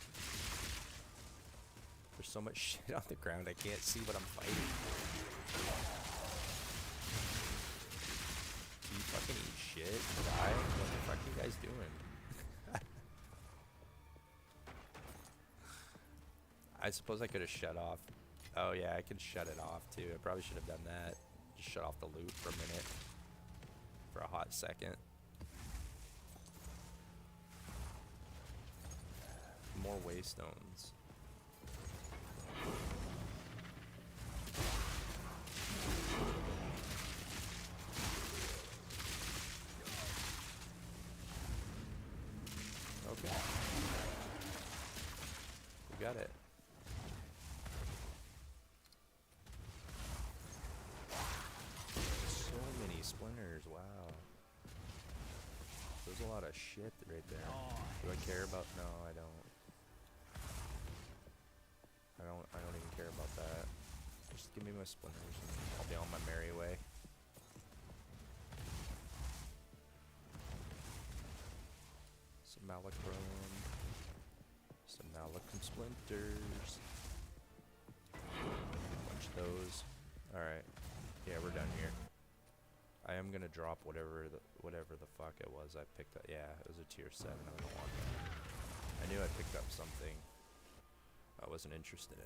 There's so much shit on the ground, I can't see what I'm fighting. Do you fucking eat shit? Die? What the fuck are you guys doing? I suppose I could have shut off. Oh yeah, I can shut it off too. I probably should have done that. Just shut off the loop for a minute. For a hot second. More waystones. Okay. We got it. So many splinters, wow. There's a lot of shit right there. Do I care about? No, I don't. I don't even care about that. Just give me my splinters and I'll be on my merry way. Some malachrome. Some malachrome splinters. Bunch of those. Alright. Yeah, we're done here. I am gonna drop whatever the fuck it was I picked up. Yeah, it was a tier 7. I don't want that. I knew I picked up something I wasn't interested in.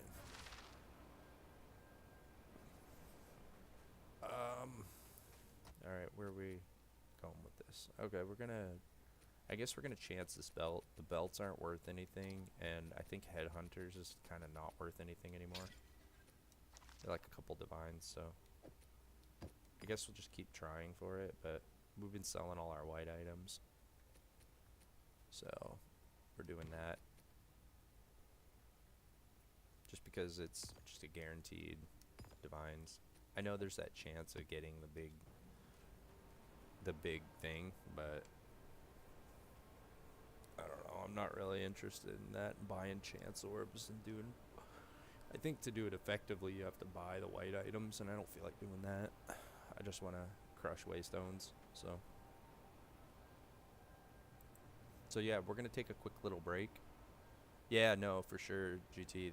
Alright, where are we going with this? Okay, I guess we're gonna chance this belt. The belts aren't worth anything, and I think Headhunters is kind of not worth anything anymore. They're like a couple divines, so I guess we'll just keep trying for it, but we've been selling all our white items. So, we're doing that. Just because it's just a guaranteed divines. I know there's that chance of getting the big thing, but I don't know. I'm not really interested in that. Buying chance orbs and doing. I think to do it effectively, you have to buy the white items, and I don't feel like doing that. I just want to crush waystones. So So yeah, we're gonna take a quick little break. Yeah, no, for sure, GT.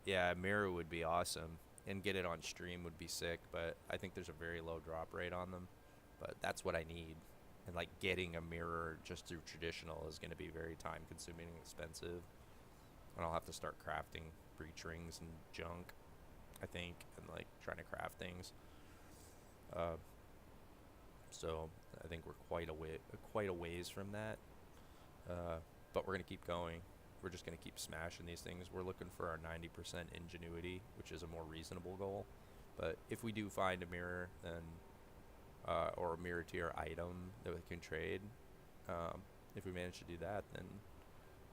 Yeah, mirror would be awesome, and get it on stream would be sick. But I think there's a very low drop rate on them. But that's what I need, and like getting a mirror just through traditional is gonna be very time consuming and expensive, and I'll have to start crafting breach rings and junk, I think, and like trying to craft things. So I think we're quite a ways from that. But we're gonna keep going. We're just gonna keep smashing these things. We're looking for our 90% ingenuity, which is a more reasonable goal. But if we do find a mirror, then or a mirror tier item that we can trade, if we manage to do that, then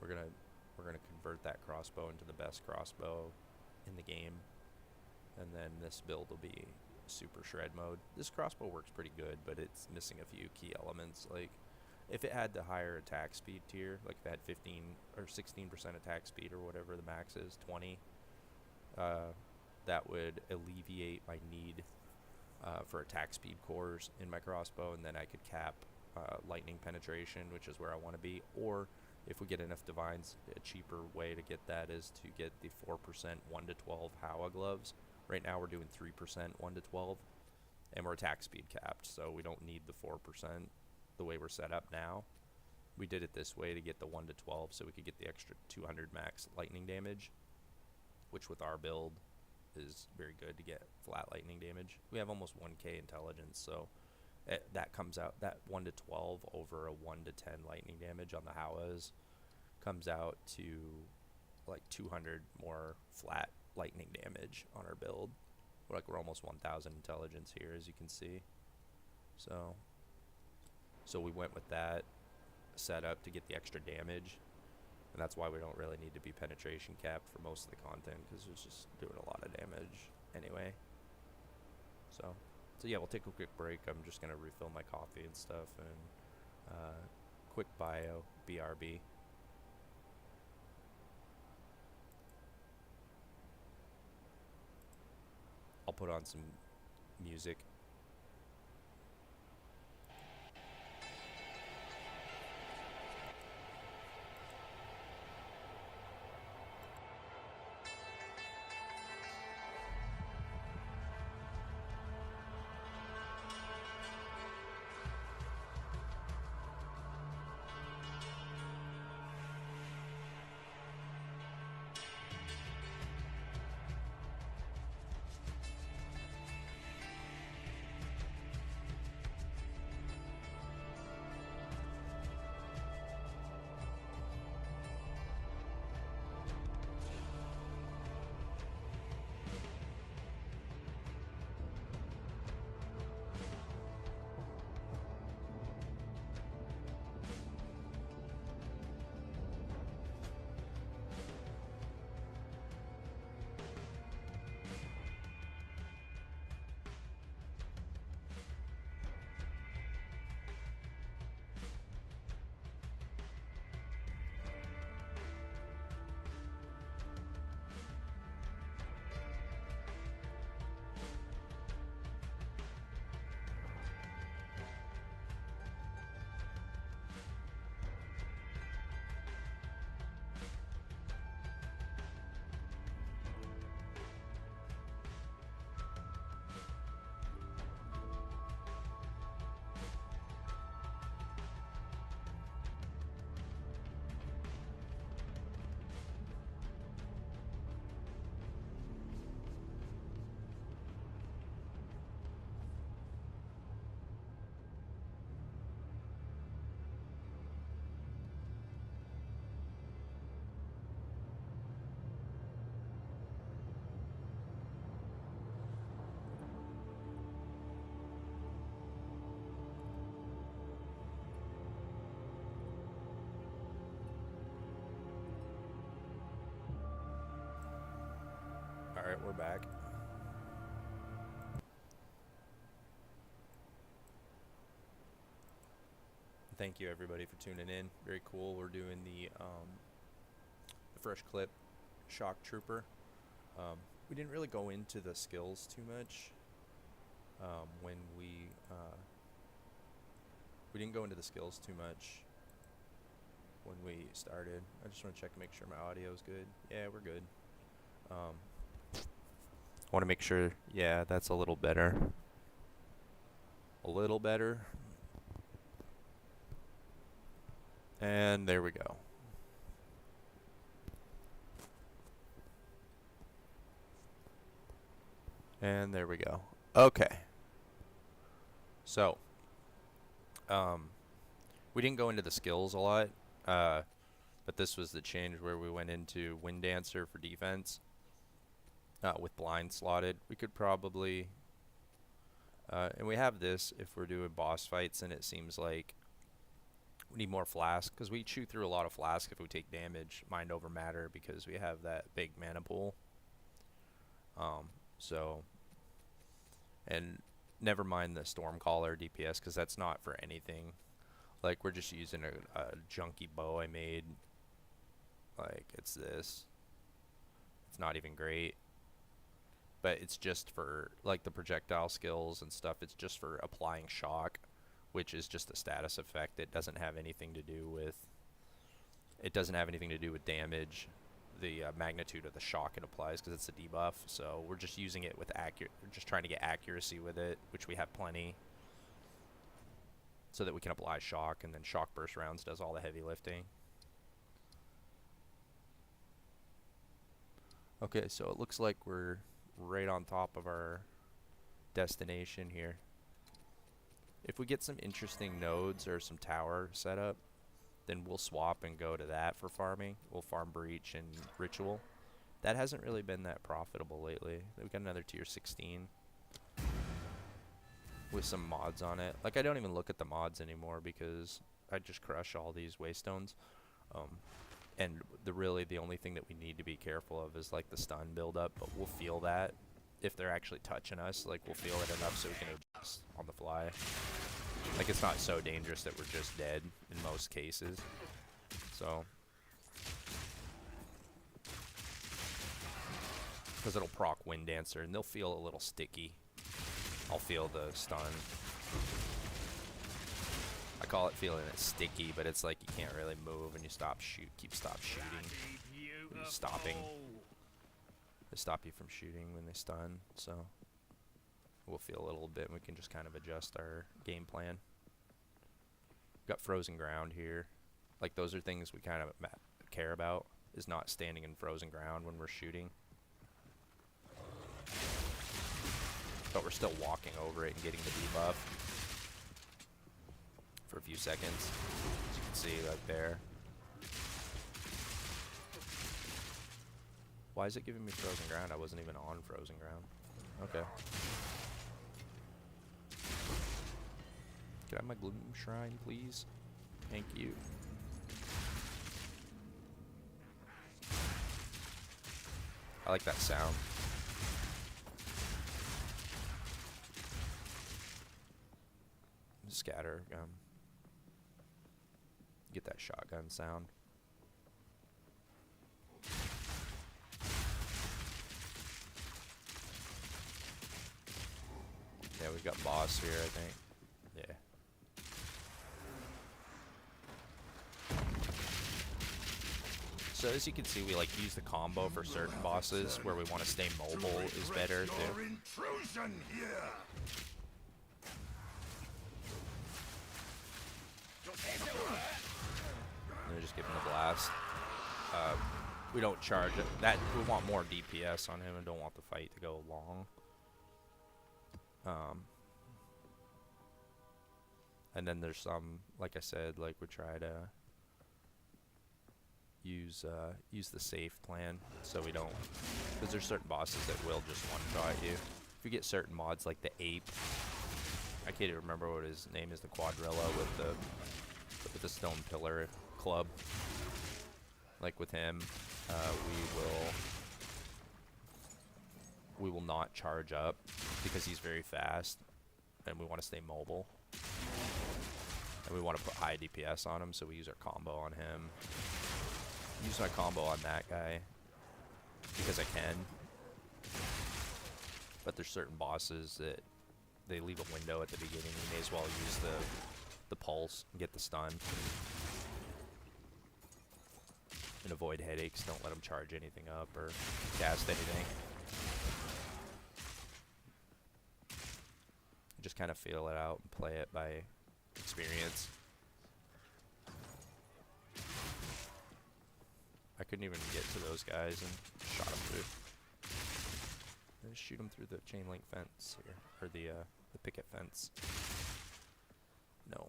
we're gonna convert that crossbow into the best crossbow in the game, and then this build will be super shred mode. This crossbow works pretty good, but it's missing a few key elements. Like if it had the higher attack speed tier, like if it had 15 or 16% attack speed or whatever the max is, 20, that would alleviate my need for attack speed cores in my crossbow, and then I could cap lightning penetration, which is where I want to be. Or if we get enough divines, a cheaper way to get that is to get the 4% 1 to 12 Howa gloves. Right now we're doing 3% 1 to 12, and we're attack speed capped, so we don't need the 4% the way we're set up now. We did it this way to get the 1 to 12 so we could get the extra 200 max lightning damage, which with our build is very good to get flat lightning damage. We have almost 1k intelligence, so that comes out, that 1 to 12 over a 1 to 10 lightning damage on the Howas comes out to like 200 more flat lightning damage on our build. We're almost 1000 intelligence here, as you can see. So we went with that setup to get the extra damage, and that's why we don't really need to be penetration capped for most of the content, because it's just doing a lot of damage anyway. So yeah, we'll take a quick break. I'm just gonna refill my coffee and stuff, and quick bio, BRB. I'll put on some music. Alright, we're back. Thank you everybody for tuning in. Very cool. We're doing the Freshclip Shock Trooper. We didn't really go into the skills too much when we didn't go into the skills too much when we started. I just want to check and make sure my audio is good. Yeah, we're good. I want to make sure, yeah, that's a little better. A little better. And there we go. And there we go. Okay. So, we didn't go into the skills a lot, but this was the change where we went into Wind Dancer for defense with blind slotted. We could probably, and we have this if we're doing boss fights, and it seems like we need more flask, because we chew through a lot of flask if we take damage, mind over matter, because we have that big mana pool. So, and never mind the Stormcaller DPS, because that's not for anything. Like, we're just using a junky bow I made. Like, it's this. It's not even great. But it's just for, like, the projectile skills and stuff. It's just for applying shock, which is just a status effect. It doesn't have anything to do with... It doesn't have anything to do with damage. The magnitude of the shock it applies, because it's a debuff. So we're just using it with we're just trying to get accuracy with it, which we have plenty, so that we can apply shock, and then shock burst rounds does all the heavy lifting. Okay, so it looks like we're right on top of our destination here. If we get some interesting nodes or some tower setup, then we'll swap and go to that for farming. We'll farm Breach and Ritual. That hasn't really been that profitable lately. We've got another tier 16 with some mods on it. Like, I don't even look at the mods anymore, because I just crush all these Waystones. And the only thing that we need to be careful of is, like, the stun buildup, but we'll feel that if they're actually touching us. Like, we'll feel it enough so we can adjust on the fly. Like, it's not so dangerous that we're just dead in most cases. So, because it'll proc Wind Dancer, and they'll feel a little sticky. I'll feel the stun. I call it feeling it sticky, but it's like you can't really move, and you keep shooting. You're stopping. They stop you from shooting when they stun, so we'll feel a little bit, and we can just kind of adjust our game plan. Got frozen ground here. Like, those are things we kind of care about, is not standing in frozen ground when we're shooting. But we're still walking over it and getting the debuff for a few seconds, as you can see right there. Why is it giving me frozen ground? I wasn't even on frozen ground. Okay. Can I have my Gloom Shrine, please? Thank you. I like that sound. Scatter gun. Get that shotgun sound. Yeah, we've got boss here, I think. Yeah. So as you can see, we like use the combo for certain bosses where we want to stay mobile is better too. Intrusion here. And then just give him the blast. We don't charge it. We want more DPS on him and don't want the fight to go long. And then there's some, like I said, like we try to use the safe plan so we don't, because there's certain bosses that will just one-shot you. If you get certain mods like the Ape, I can't even remember what his name is, the Quadrilla with the stone pillar club. Like with him, we will not charge up because he's very fast, and we want to stay mobile. And we want to put high DPS on him, so we use our combo on him. Use my combo on that guy because I can. But there's certain bosses that they leave a window at the beginning. You may as well use the pulse and get the stun. and avoid headaches. Don't let them charge anything up or cast anything. Just kind of feel it out and play it by experience. I couldn't even get to those guys and shot them through. Just shoot them through the chain link fence here, or the picket fence. No.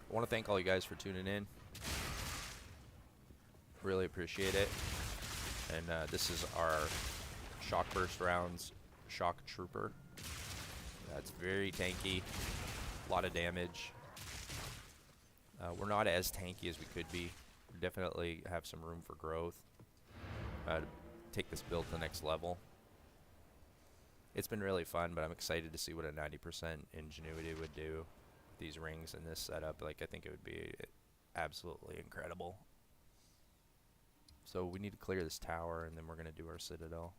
I want to thank all you guys for tuning in. Really appreciate it. And this is our shock burst rounds shock trooper. That's very tanky, a lot of damage. We're not as tanky as we could be. We definitely have some room for growth to take this build to the next level. It's been really fun, but I'm excited to see what a 90% ingenuity would do. These rings in this setup, like, I think it would be absolutely incredible. So we need to clear this tower, and then we're going to do our citadel.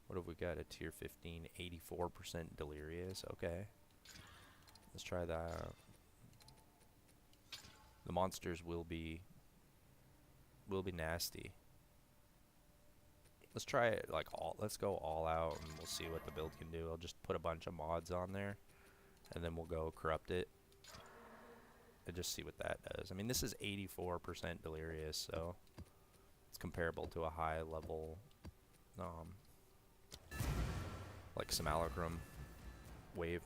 What have we got? A tier 15, 84% delirious. Okay. Let's try that. The monsters will be nasty. Let's try it like let's go all out and we'll see what the build can do. I'll just put a bunch of mods on there and then we'll go corrupt it and just see what that does. I mean, this is 84% delirious, so it's comparable to a high level like simulacrum wave.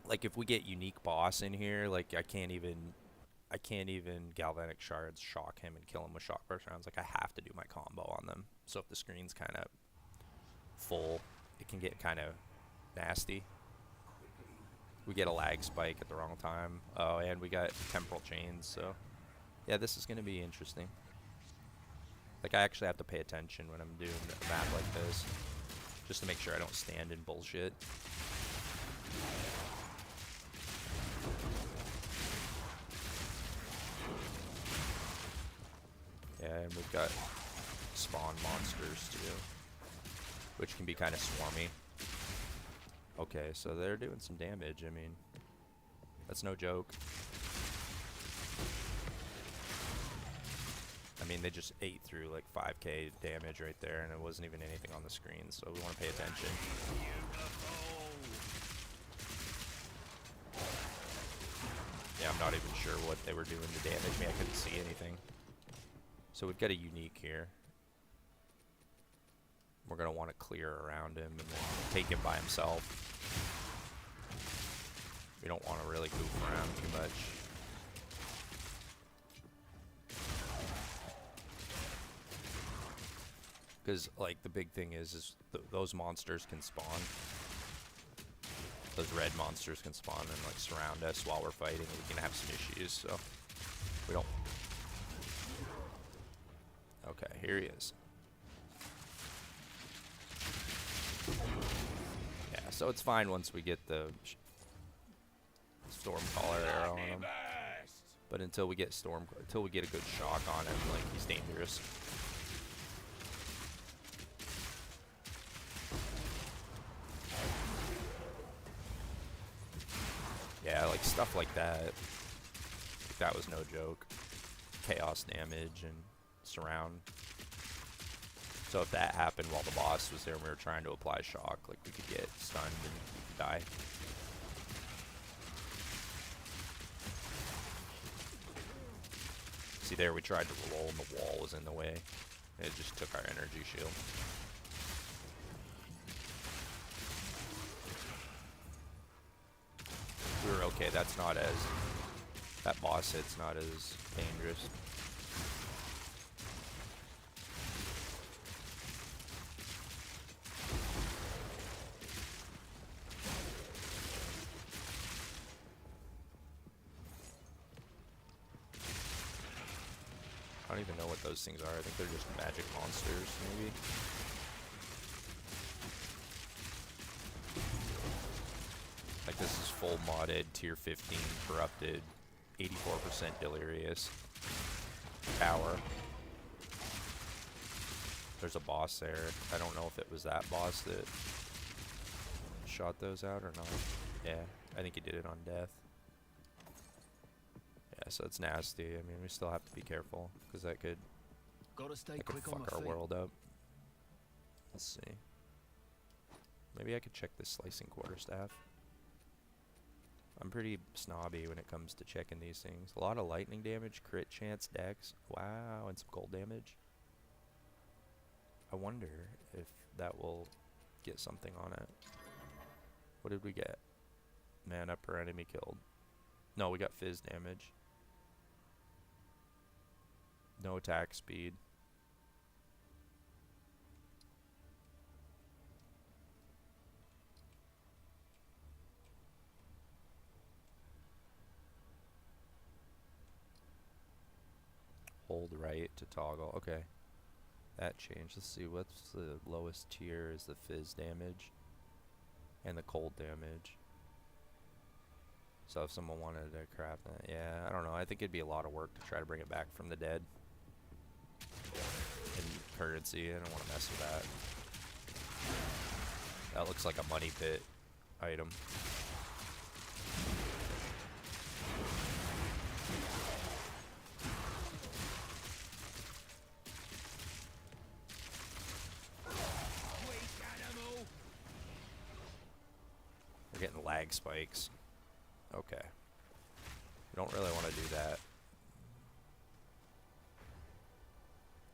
Like if we get unique boss in here, like I can't even galvanic shards shock him and kill him with shock burst rounds. Like I have to do my combo on them. So if the screen's kind of full, it can get kind of nasty. We get a lag spike at the wrong time. Oh, and we got temporal chains. So yeah, this is going to be interesting. Like I actually have to pay attention when I'm doing a map like this, just to make sure I don't stand in bullshit. Yeah, and we've got spawn monsters too, which can be kind of swarmy. Okay, so they're doing some damage. I mean, that's no joke. I mean, they just ate through like 5k damage right there, and it wasn't even anything on the screen, so we want to pay attention. Yeah, I'm not even sure what they were doing to damage me. I couldn't see anything. So we've got a unique here. We're going to want to clear around him and then take him by himself. We don't want to really goof around too much. Because, like, the big thing is those monsters can spawn. Those red monsters can spawn and, like, surround us while we're fighting. We can have some issues, so we don't... Okay, here he is. Yeah, so it's fine once we get the Stormcaller arrow on him. But until we get until we get a good shock on him, like, he's dangerous. Yeah, like stuff like that. That was no joke. Chaos damage and surround. So if that happened while the boss was there and we were trying to apply shock, like we could get stunned and die. See there, we tried to roll and the wall was in the way. It just took our energy shield. We were okay, that's not as... That boss hit's not as dangerous. don't even know what those things are. I think they're just magic monsters, maybe. Like this is full modded, tier 15, corrupted, 84% delirious. Tower. There's a boss there. I don't know if it was that boss that shot those out or not. Yeah, I think he did it on death. Yeah, so it's nasty. I mean, we still have to be careful because that could fuck our world up. Let's see. Maybe I could check this slicing quarterstaff. I'm pretty snobby when it comes to checking these things. A lot of lightning damage, crit chance, dex. Wow, and some gold damage. I wonder if that will get something on it. What did we get? Mana per enemy killed. No, we got fizz damage. No attack speed. Hold right to toggle. Okay. That changed. Let's see. What's the lowest tier is the fizz damage. And the cold damage. So if someone wanted to craft that. Yeah, I don't know. I think it'd be a lot of work to try to bring it back from the dead. In currency. I don't want to mess with that. That looks like a money pit item. We're getting lag spikes. Okay. We don't really want to do that.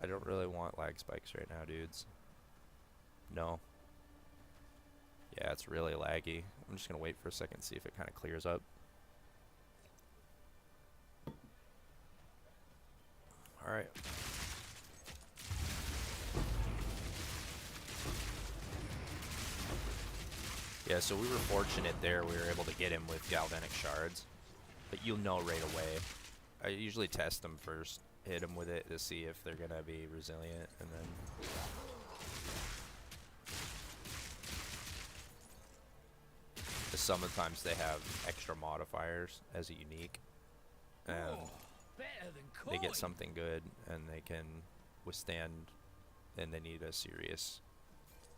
I don't really want lag spikes right now, dudes. No. Yeah, it's really laggy. I'm just going to wait for a second, see if it kind of clears up. Alright. Yeah, so we were fortunate there. We were able to get him with galvanic shards. But you'll know right away. I usually test them first. Hit them with it to see if they're going to be resilient. And then... sometimes they have extra modifiers as a unique. And they get something good and they can withstand, and they need a serious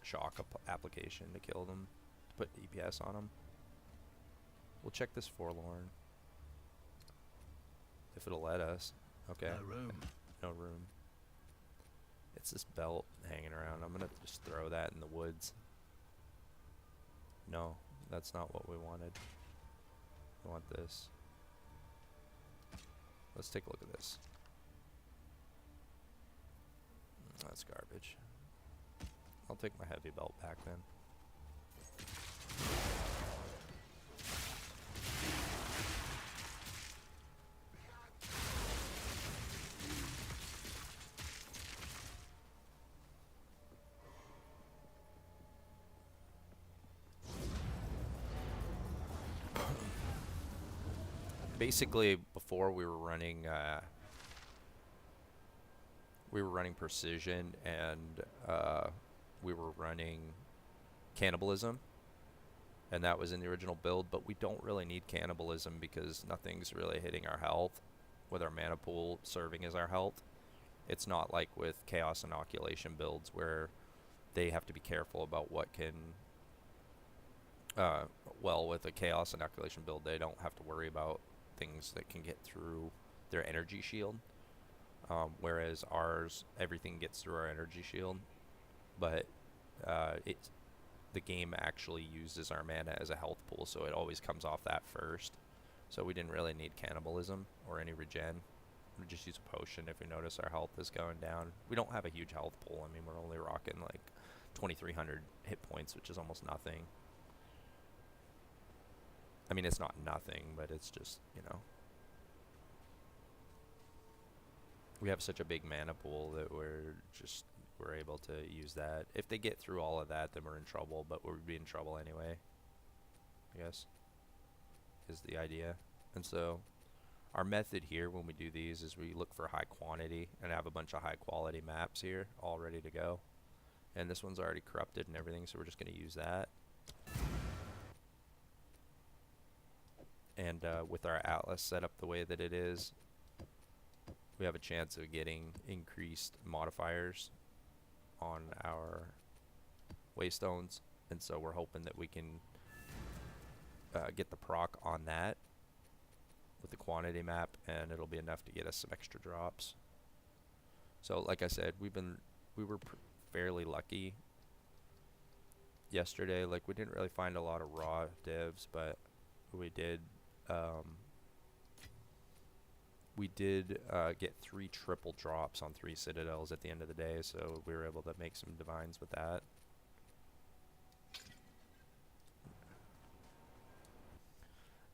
shock application to kill them, to put DPS on them. We'll check this forlorn. If it'll let us. Okay. No room. No room. It's this belt hanging around. I'm gonna just throw that in the woods. No, that's not what we wanted. We want this. Let's take a look at this. That's garbage. I'll take my heavy belt back then. Basically, before we were running precision, and we were running cannibalism, and that was in the original build. But we don't really need cannibalism because nothing's really hitting our health, with our mana pool serving as our health. It's not like with chaos inoculation builds where they have to be careful about what can. Well, with a chaos inoculation build, they don't have to worry about things that can get through their energy shield, whereas ours, everything gets through our energy shield, but the game actually uses our mana as a health pool, so it always comes off that first. So we didn't really need cannibalism or any regen. We just use a potion if we notice our health is going down. We don't have a huge health pool. I mean, we're only rocking like 2,300 hit points, which is almost nothing. I mean, it's not nothing, but it's just, you know. We have such a big mana pool that we're able to use that. If they get through all of that, then we're in trouble, but we'd be in trouble anyway, I guess, is the idea. And so Our method here when we do these is we look for high quantity and have a bunch of high quality maps here all ready to go. And this one's already corrupted and everything, so we're just going to use that. And with our atlas set up the way that it is, we have a chance of getting increased modifiers on our waystones, and so we're hoping that we can get the proc on that with the quantity map, and it'll be enough to get us some extra drops. So like I said, we were fairly lucky yesterday. Like, we didn't really find a lot of raw divs, but we did get 3 triple drops on 3 citadels at the end of the day, so we were able to make some divines with that.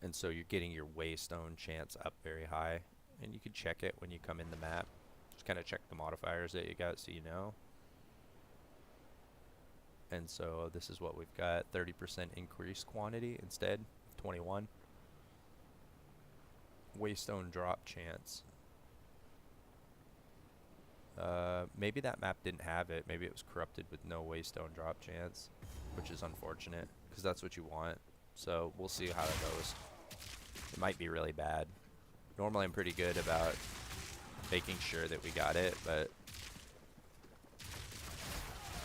And so you're getting your waystone chance up very high, and you can check it when you come in the map. Just kind of check the modifiers that you got so you know. And so this is what we've got, 30% increased quantity instead of 21. Waystone drop chance. Maybe that map didn't have it. Maybe it was corrupted with no waystone drop chance, which is unfortunate because that's what you want. So we'll see how that goes. It might be really bad. Normally I'm pretty good about making sure that we got it, but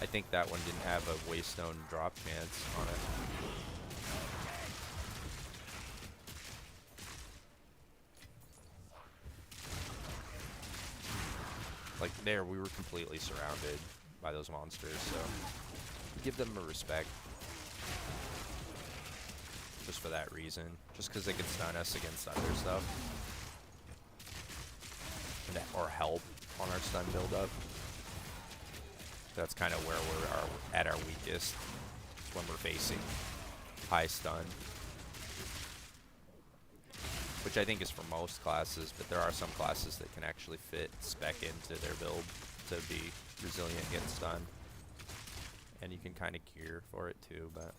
I think that one didn't have a waystone drop chance on it. Like there, we were completely surrounded by those monsters, so give them a respect. Just for that reason. Just because they can stun us against other stuff. Or help on our stun build-up. That's kind of where we're at our weakest. When we're facing high stun. Which I think is for most classes, but there are some classes that can actually fit spec into their build to be resilient against stun. And you can kind of gear for it too, but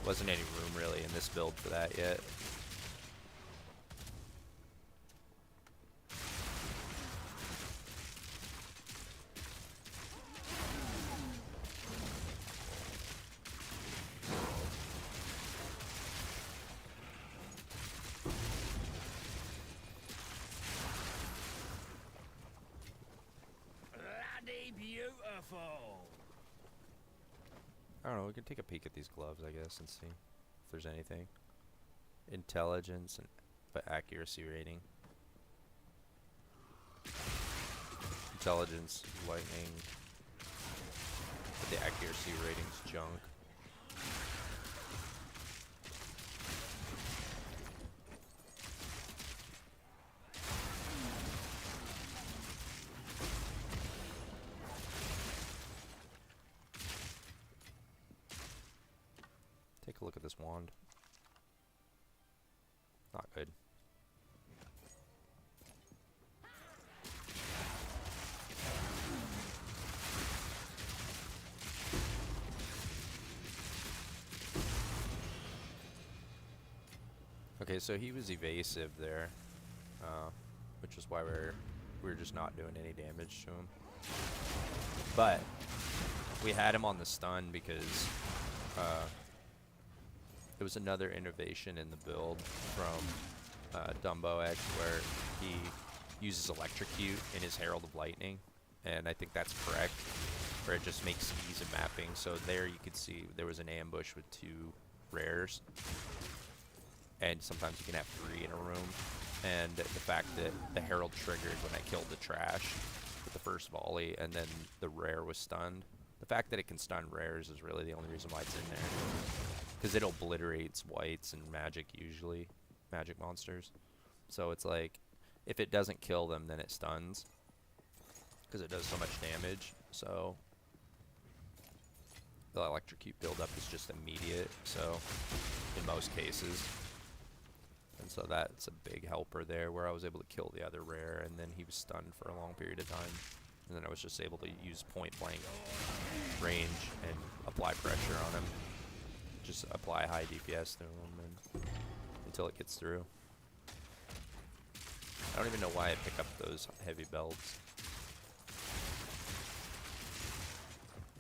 wasn't any room really in this build for that yet. Bloody beautiful. I don't know, we can take a peek at these gloves, I guess, and see if there's anything. Intelligence, but accuracy rating. Intelligence, lightning, but the accuracy rating's junk. Take a look at this wand. Not good. Okay, so he was evasive there, which is why we were just not doing any damage to him. But we had him on the stun because it was another innovation in the build from Dumbo X where he uses Electrocute in his Herald of Lightning, and I think that's correct, where it just makes ease of mapping. So there you could see there was an ambush with 2 rares, and sometimes you can have 3 in a room, and the fact that the Herald triggered when I killed the trash with the first volley, and then the rare was stunned. The fact that it can stun rares is really the only reason why it's in there. Because it obliterates whites and magic usually. Magic monsters. So it's like, if it doesn't kill them, then it stuns. Because it does so much damage. So the Electrocute buildup is just immediate. So, in most cases. And so that's a big helper there, where I was able to kill the other rare, and then he was stunned for a long period of time. And then I was just able to use point blank range and apply pressure on him. Just apply high DPS to him and until it gets through. I don't even know why I pick up those heavy belts.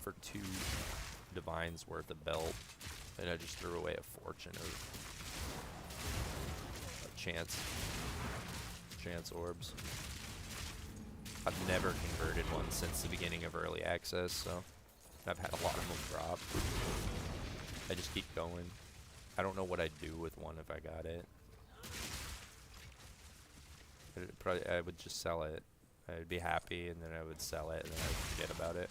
For 2 divines worth of belt, and I just threw away a fortune of chance orbs. I've never converted one since the beginning of early access, so I've had a lot of them drop. I just keep going. I don't know what I'd do with one if I got it. I would just sell it. I'd be happy, and then I would sell it, and then I'd forget about it.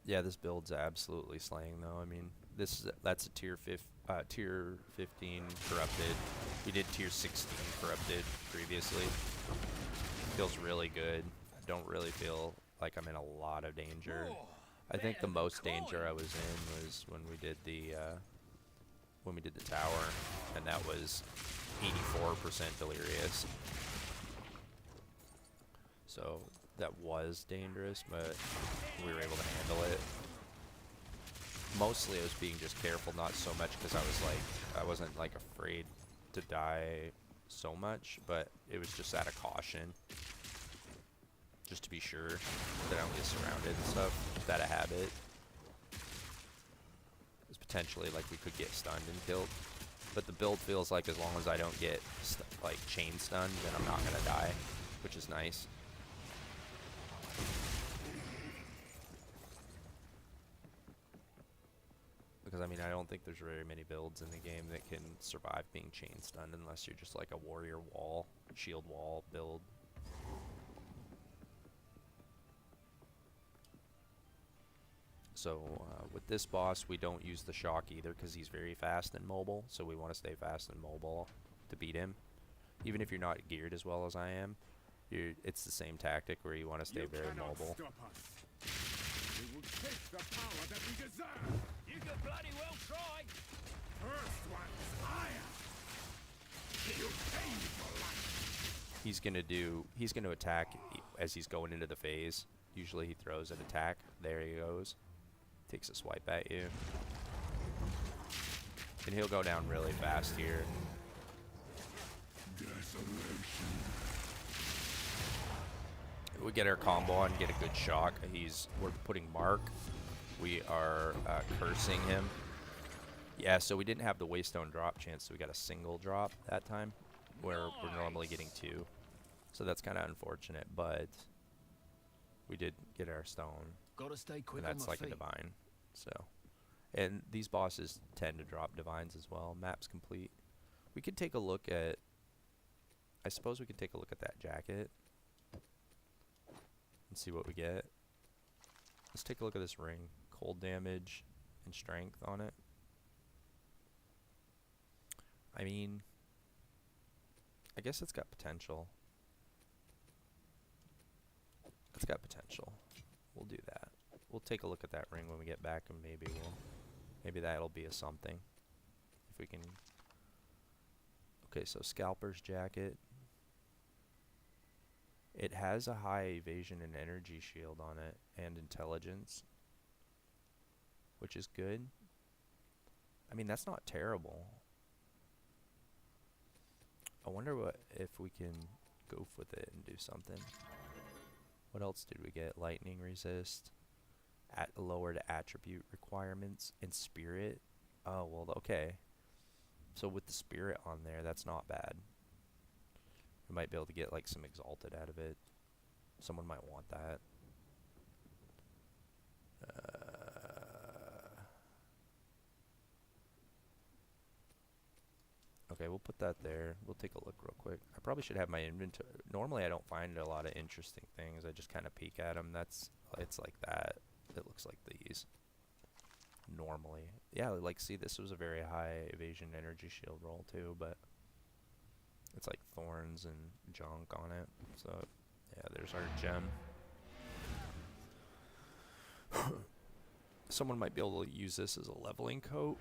Yeah, this build's absolutely slaying though. I mean, that's a tier 15 corrupted. We did tier 16 corrupted previously. Feels really good. I don't really feel like I'm in a lot of danger. I think the most danger I was in was when we did the tower, and that was 84% delirious. So that was dangerous, but we were able to handle it. Mostly I was being just careful, not so much because I wasn't like afraid to die so much, but it was just out of caution. Just to be sure that I don't get surrounded and stuff. Just out of habit. It's potentially like we could get stunned and killed. But the build feels like as long as I don't get like chain stunned, then I'm not gonna die, which is nice. Because I mean, I don't think there's very many builds in the game that can survive being chain stunned unless you're just like a warrior wall, shield wall build. So with this boss, we don't use the shock either because he's very fast and mobile. So we want to stay fast and mobile to beat him. Even if you're not geared as well as I am, it's the same tactic where you want to stay very mobile. Stop us. We will take the power that we deserve. You could bloody well try. First one's higher. You pay for life. He's gonna attack as he's going into the phase. Usually he throws an attack. There he goes. Takes a swipe at you. And he'll go down really fast here. Desolation. We get our combo on, get a good shock. We're putting mark. We are cursing him. Yeah, so we didn't have the waystone drop chance, so we got a single drop that time, where we're normally getting 2. So that's kind of unfortunate, but we did get our stone. Gotta stay quick And that's like a divine. So, and these bosses tend to drop divines as well. Map's complete. We could take a look at. I suppose we could take a look at that jacket and see what we get. Let's take a look at this ring. Cold damage and strength on it. I mean, I guess it's got potential. It's got potential. We'll do that. We'll take a look at that ring when we get back, and maybe that'll be a something. If we can. Okay, so Scalper's jacket. It has a high evasion and energy shield on it, and intelligence, which is good. I mean, that's not terrible. I wonder if we can goof with it and do something. What else did we get? Lightning resist, lowered attribute requirements, and spirit. Oh, well, okay. So with the spirit on there, that's not bad. We might be able to get like some exalted out of it. Someone might want that. Okay, we'll put that there. We'll take a look real quick. I probably should have my inventory. Normally I don't find a lot of interesting things. I just kind of peek at them. It's like that. It looks like these. Normally. Yeah, like see, this was a very high evasion energy shield roll too, but it's like thorns and junk on it. So Yeah, there's our gem. Someone might be able to use this as a leveling coat.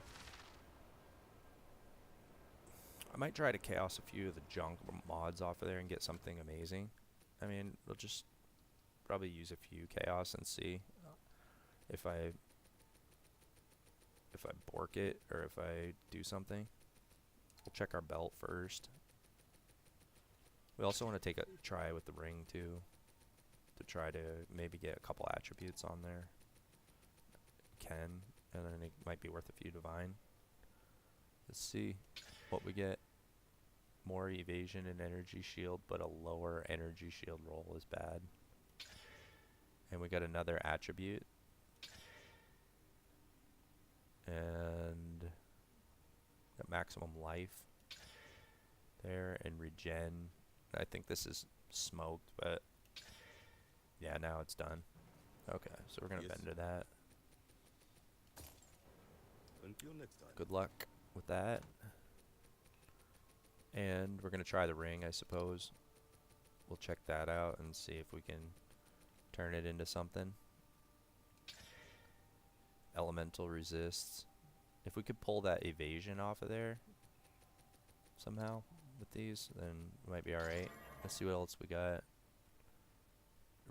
I might try to chaos a few of the junk mods off of there and get something amazing. I mean, we'll just probably use a few chaos and see if I bork it or if I do something. We'll check our belt first. We also want to take a try with the ring too, to try to maybe get a couple attributes on there. And then it might be worth a few divine. Let's see what we get. More evasion and energy shield, but a lower energy shield roll is bad. And we got another attribute. And got maximum life there and regen. I think this is smoked, but yeah, now it's done. Okay, so we're gonna bend to that. Until next time. Good luck with that. And we're gonna try the ring, I suppose. We'll check that out and see if we can turn it into something. Elemental resists. If we could pull that evasion off of there somehow with these, then it might be alright. Let's see what else we got.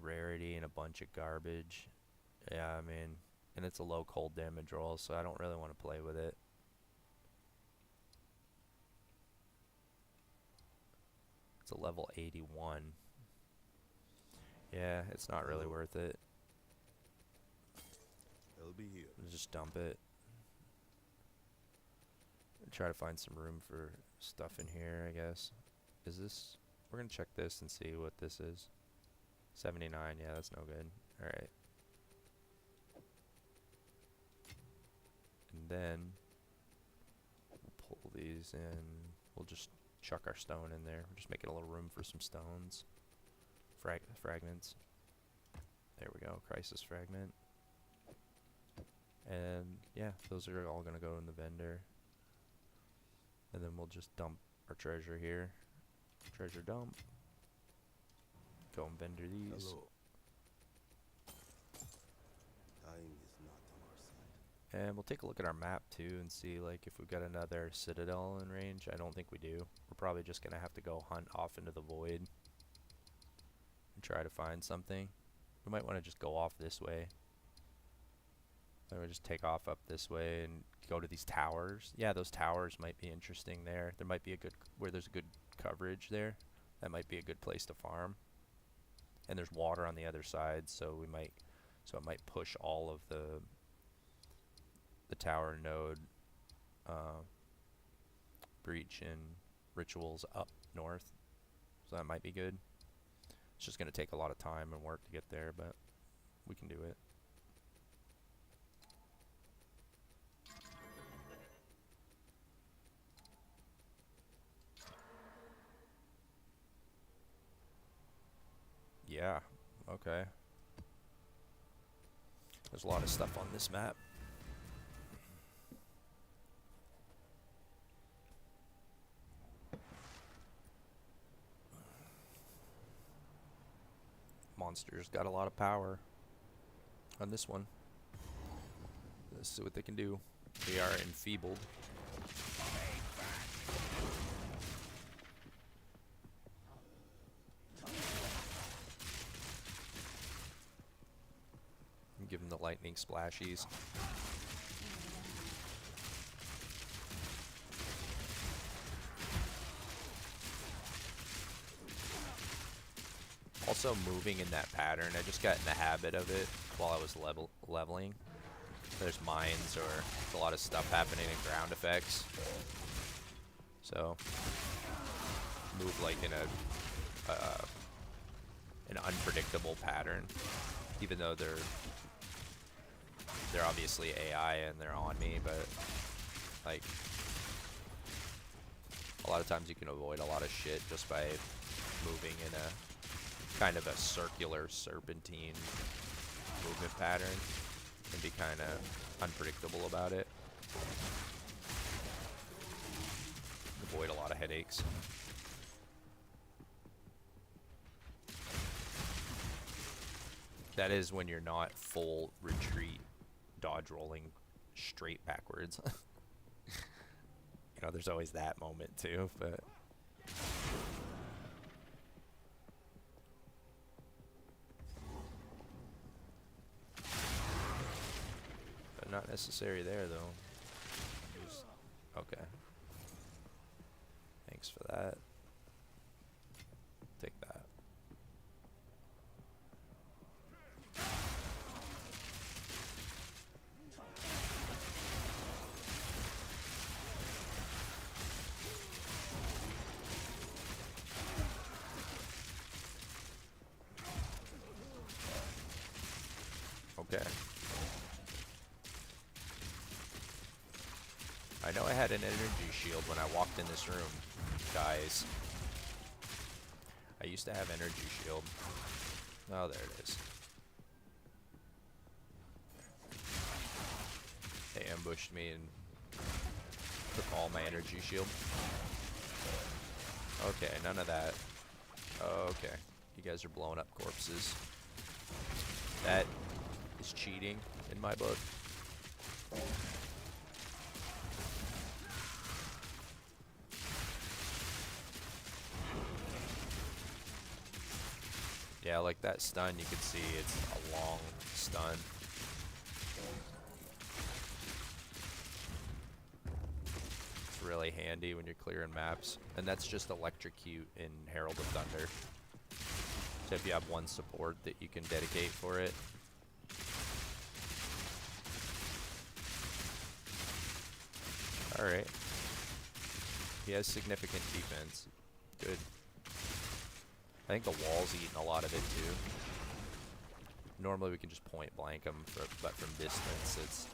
Rarity and a bunch of garbage. Yeah, I mean, and it's a low cold damage roll, so I don't really want to play with it. It's a level 81. Yeah, it's not really worth it. I'll be here. Just dump it. Try to find some room for stuff in here, I guess. Is this... We're going to check this and see what this is. 79, yeah, that's no good. Alright. And then... we'll pull these in. We'll just chuck our stone in there. We're just making a little room for some stones. Fragments. There we go, crisis fragment. And yeah, those are all gonna go in the vendor. And then we'll just dump our treasure here. Treasure dump. Go and vendor these. Hello. Time is not on our side. And we'll take a look at our map too and see like if we've got another citadel in range. I don't think we do. We're probably just gonna have to go hunt off into the void and try to find something. We might want to just go off this way. Then we just take off up this way and go to these towers. Yeah, those towers might be interesting there. There might be a good, where there's a good coverage there. That might be a good place to farm. And there's water on the other side, so we might, so it might push all of the tower node breach and rituals up north. So that might be good. It's just going to take a lot of time and work to get there, but we can do it. Yeah, okay. There's a lot of stuff on this map. Monsters got a lot of power on this one. Let's see what they can do. They are enfeebled. Give them the lightning splashies. Also moving in that pattern, I just got in the habit of it while I was leveling. There's mines or there's a lot of stuff happening in ground effects. So move like in an unpredictable pattern, even though they're obviously AI and they're on me, but like a lot of times you can avoid a lot of shit just by moving in a kind of a circular serpentine movement pattern and be kind of unpredictable about it. Avoid a lot of headaches. That is when you're not full retreat, dodge rolling straight backwards. You know, there's always that moment too, but... But not necessary there, though. Just, okay. Thanks for that. Take that. Okay. I know I had an energy shield when I walked in this room, guys. I used to have energy shield. Oh, there it is. They ambushed me and took all my energy shield. Okay, none of that. Okay, you guys are blowing up corpses. That is cheating in my book. Yeah, like that stun, you can see it's a long stun. It's really handy when you're clearing maps. And that's just electrocute in Herald of Thunder. So if you have one support that you can dedicate for it. Alright. He has significant defense. Good. I think the wall's eating a lot of it too. Normally we can just point blank him, but from distance it's...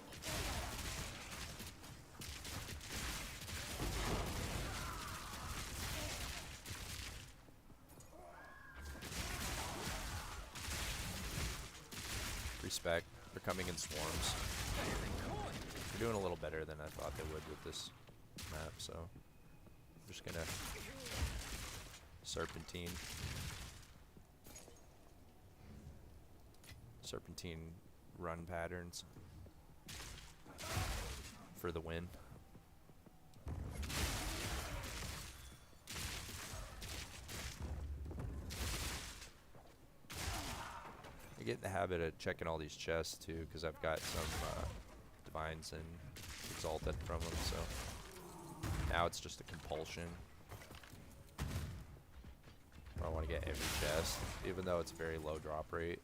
Respect. They're coming in swarms. They're doing a little better than I thought they would with this map, so... I'm just gonna... Serpentine. Serpentine run patterns for the win. I get in the habit of checking all these chests too, because I've got some divines and exalted from them, so now it's just a compulsion. I want to get every chest, even though it's very low drop rate.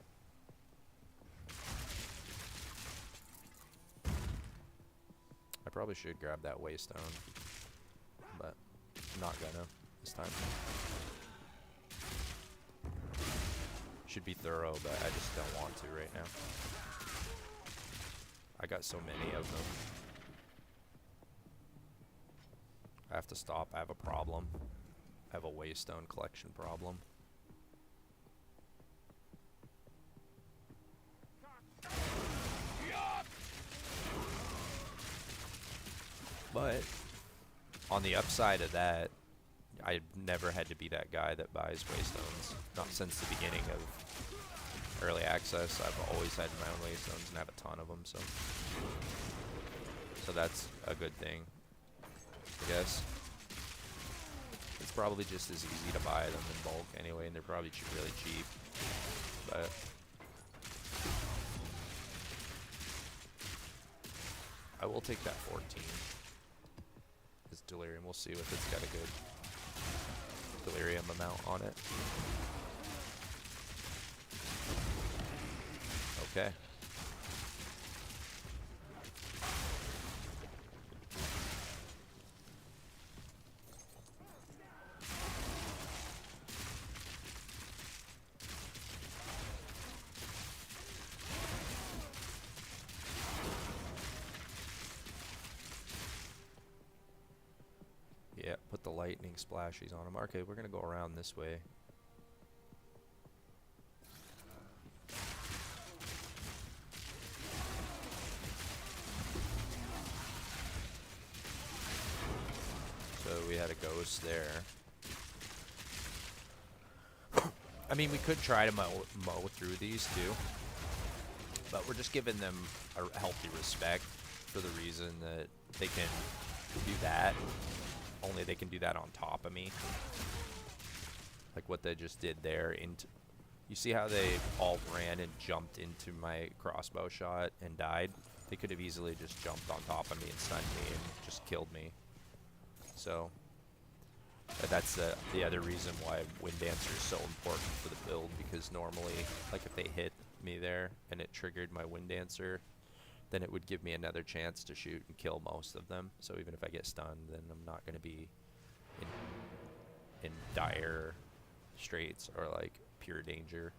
I probably should grab that waystone, but I'm not gonna this time. Should be thorough, but I just don't want to right now. I got so many of them. I have to stop. I have a problem. I have a waystone collection problem. But on the upside of that, I've never had to be that guy that buys waystones. Not since the beginning of early access. I've always had my own waystones and have a ton of them, so that's a good thing, I guess. It's probably just as easy to buy them in bulk anyway, and they're probably really cheap. But I will take that 14. It's delirium. We'll see if it's got a good delirium amount on it. Okay. Yeah, put the lightning splashies on them. Okay, we're gonna go around this way. So we had a ghost there. I mean, we could try to mow through these too. but we're just giving them a healthy respect for the reason that they can do that. Only they can do that on top of me. Like what they just did there. Into, you see how they all ran and jumped into my crossbow shot and died? They could have easily just jumped on top of me and stunned me and just killed me. So that's the other reason why Wind Dancer is so important for the build, because normally, like if they hit me there and it triggered my Wind Dancer, then it would give me another chance to shoot and kill most of them. So even if I get stunned, then I'm not going to be in dire straits or like pure danger.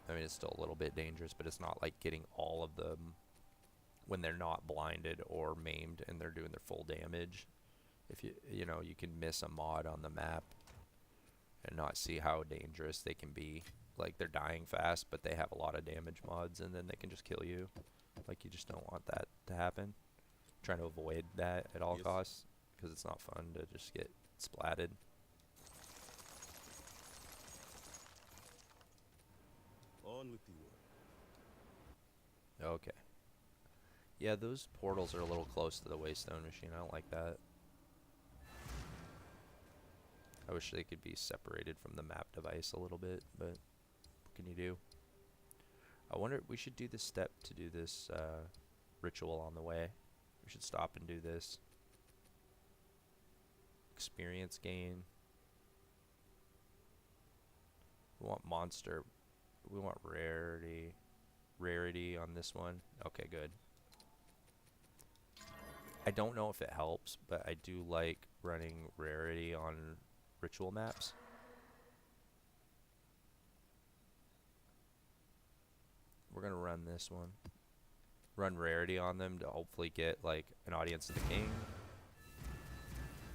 I mean, it's still a little bit dangerous, but it's not like getting all of them when they're not blinded or maimed and they're doing their full damage. If you know, you can miss a mod on the map and not see how dangerous they can be. Like they're dying fast, but they have a lot of damage mods, and then they can just kill you. Like you just don't want that to happen. Trying to avoid that at all costs, because it's not fun to just get splatted. On with the work. Okay. Yeah, those portals are a little close to the Waystone machine. I don't like that. I wish they could be separated from the map device a little bit, but what can you do? I wonder, we should do this step to do this ritual on the way. We should stop and do this. Experience gain. We want monster. We want rarity. Rarity on this one. Okay, good. I don't know if it helps, but I do like running rarity on ritual maps. We're gonna run this one. Run rarity on them to hopefully get like an audience of the king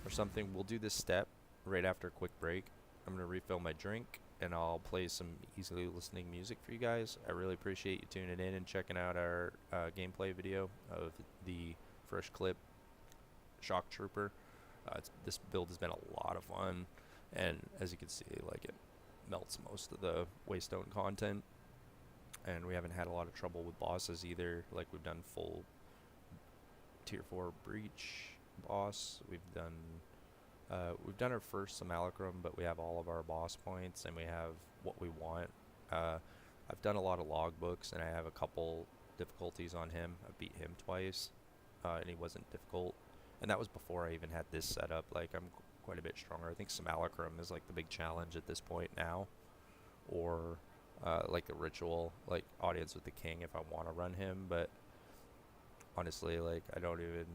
or something. We'll do this step right after a quick break. I'm gonna refill my drink and I'll play some easily listening music for you guys. I really appreciate you tuning in and checking out our gameplay video of the Freshclip Shock Trooper. This build has been a lot of fun, and as you can see, like it melts most of the Waystone content, and we haven't had a lot of trouble with bosses either. Like we've done full tier 4 breach boss. We've done our first simulacrum, but we have all of our boss points and we have what we want. I've done a lot of logbooks and I have a couple difficulties on him. I beat him twice, and he wasn't difficult. And that was before I even had this set up. Like, I'm quite a bit stronger. I think Simulacrum is like the big challenge at this point now. Or like the Ritual, like Audience with the King if I want to run him. But honestly, like, I don't even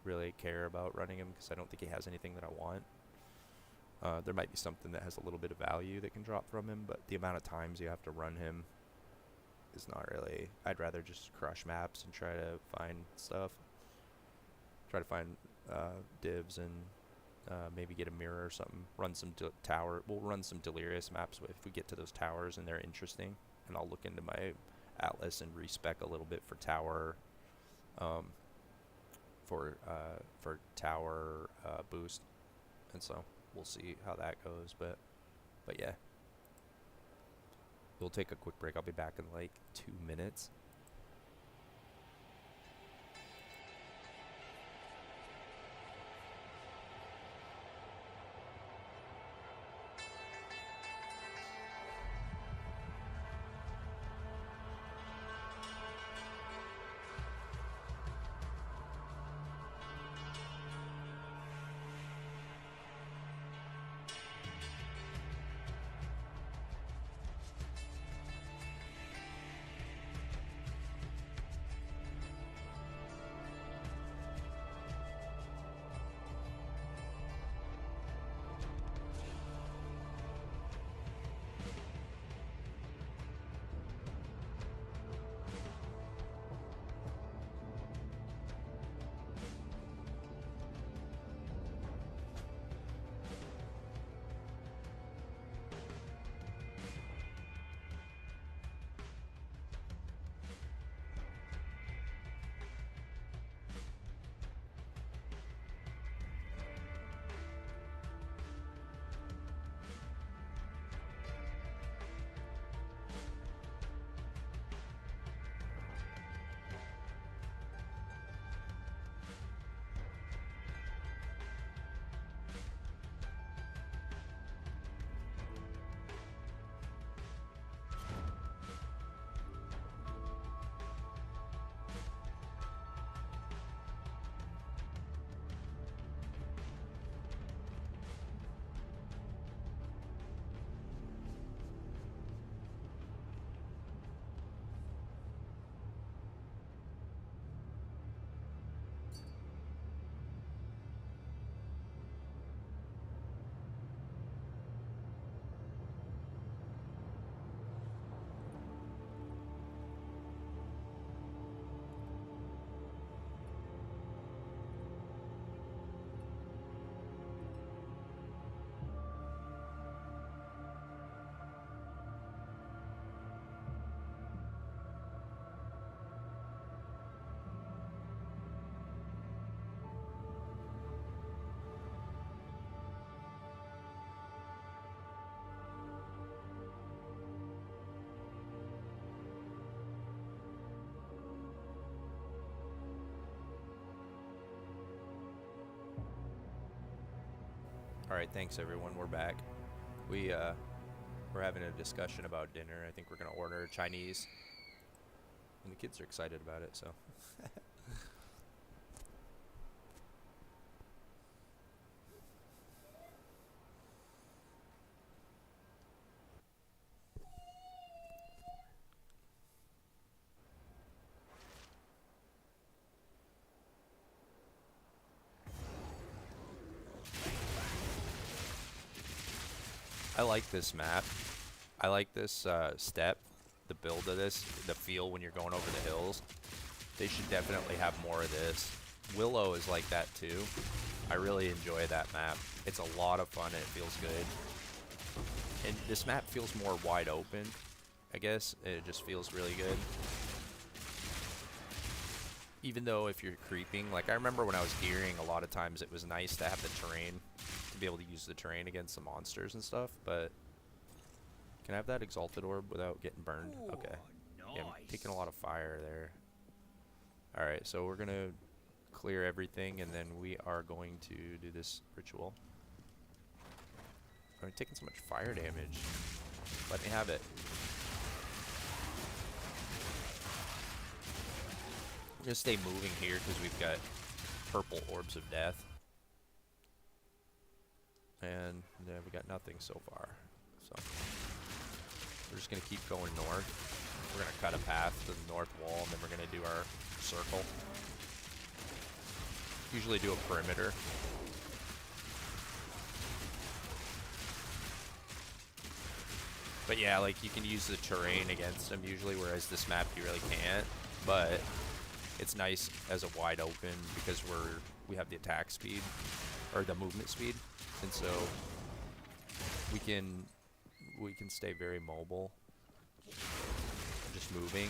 really care about running him because I don't think he has anything that I want. There might be something that has a little bit of value that can drop from him, but the amount of times you have to run him is not really... I'd rather just crush maps and try to find stuff. Try to find divs and maybe get a mirror or something. Run some tower. We'll run some Delirious maps if we get to those towers and they're interesting. And I'll look into my atlas and respec a little bit for tower, for tower boost. And so we'll see how that goes. But yeah, we'll take a quick break. I'll be back in like 2 minutes. Alright, thanks everyone, we're back. We're having a discussion about dinner. I think we're gonna order Chinese. And the kids are excited about it, so. I like this map. I like this step, the build of this, the feel when you're going over the hills. They should definitely have more of this. Willow is like that too. I really enjoy that map. It's a lot of fun and it feels good. And this map feels more wide open, I guess. It just feels really good. Even though if you're creeping, like I remember when I was gearing, a lot of times it was nice to have the terrain, to be able to use the terrain against the monsters and stuff, but can I have that exalted orb without getting burned? Ooh, okay. nice. Yeah, I'm taking a lot of fire there. Alright, so we're gonna clear everything and then we are going to do this ritual. I'm taking so much fire damage. Let me have it. I'm gonna stay moving here because we've got purple orbs of death. And yeah, we got nothing so far. So we're just gonna keep going north. We're gonna cut a path to the north wall and then we're gonna do our circle. Usually do a perimeter. But yeah, like you can use the terrain against them usually, whereas this map you really can't. But it's nice as a wide open because we have the attack speed or the movement speed, and so we can stay very mobile, just moving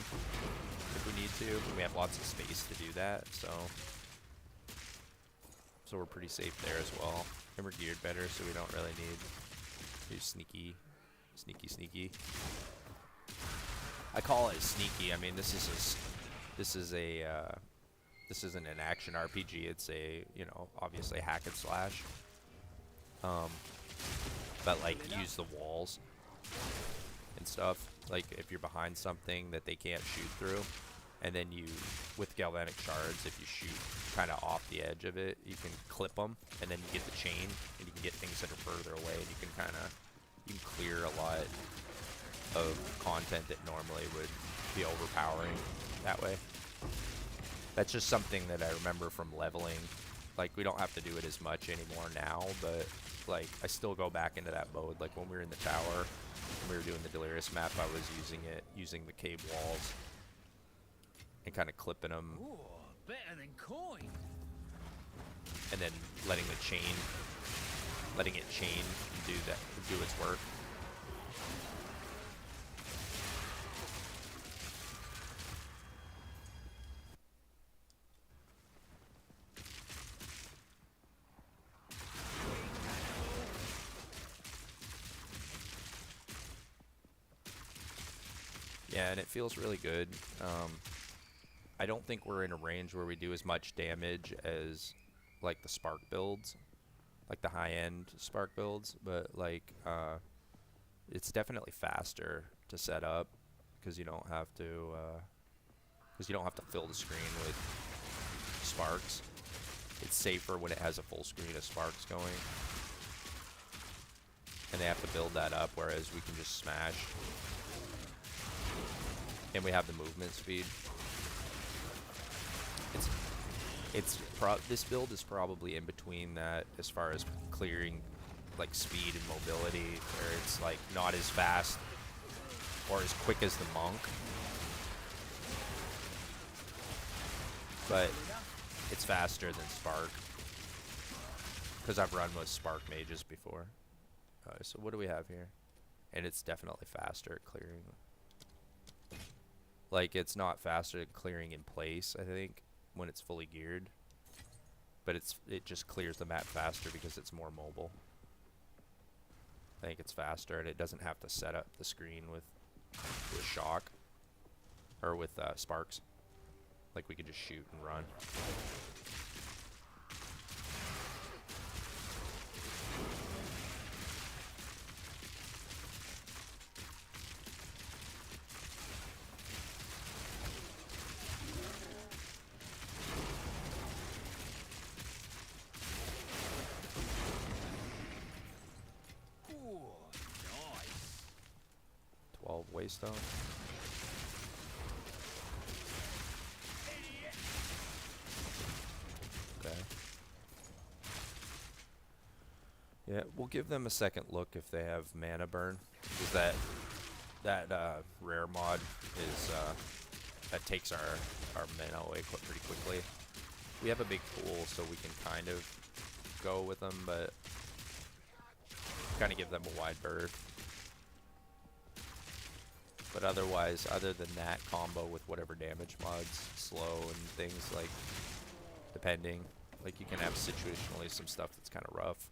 if we need to. And we have lots of space to do that, so we're pretty safe there as well. And we're geared better, so we don't really need to sneaky. I call it sneaky. I mean, this isn't an action RPG. It's a, you know, obviously hack and slash. But like use the walls and stuff. Like if you're behind something that they can't shoot through, and then you, with galvanic shards, if you shoot kind of off the edge of it, you can clip them, and then you get the chain, and you can get things that are further away, and you can clear a lot of content that normally would be overpowering that way. That's just something that I remember from leveling. Like, we don't have to do it as much anymore now, but like I still go back into that mode. Like when we were in the tower, when we were doing the Delirious map, I was using the cave walls and kind of clipping them. Ooh, better than coin. And then letting it chain and do its work. Yeah, and it feels really good. I don't think we're in a range where we do as much damage as like the Spark builds, like the high-end Spark builds, but like it's definitely faster to set up because you don't have to fill the screen with sparks. It's safer when it has a full screen of sparks going, and they have to build that up, whereas we can just smash. And we have the movement speed. This build is probably in between that as far as clearing, like speed and mobility, where it's like not as fast or as quick as the monk, but it's faster than Spark because I've run with Spark mages before. So what do we have here? And it's definitely faster at clearing. Like, it's not faster at clearing in place, I think, when it's fully geared. But it just clears the map faster because it's more mobile. I think it's faster, and it doesn't have to set up the screen with shock. Or with sparks. Like, we could just shoot and run. Waystone. Okay. Yeah, we'll give them a second look if they have mana burn, because that rare mod is that takes our mana away pretty quickly. We have a big pool, so we can kind of go with them, but kind of give them a wide berth. But otherwise, other than that combo with whatever damage mods, slow and things like, depending, like you can have situationally some stuff that's kind of rough.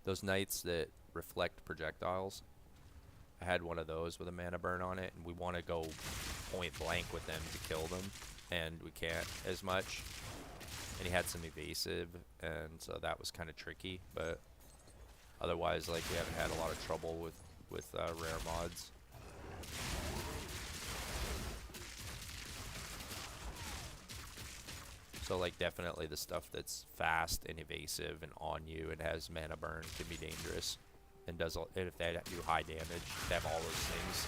Those knights that reflect projectiles, I had one of those with a mana burn on it, and we want to go point blank with them to kill them, and we can't as much. And he had some evasive, and so that was kind of tricky, but otherwise, like, we haven't had a lot of trouble with rare mods. So like definitely the stuff that's fast and evasive and on you and has mana burn can be dangerous, and does and if they do high damage, they have all those things.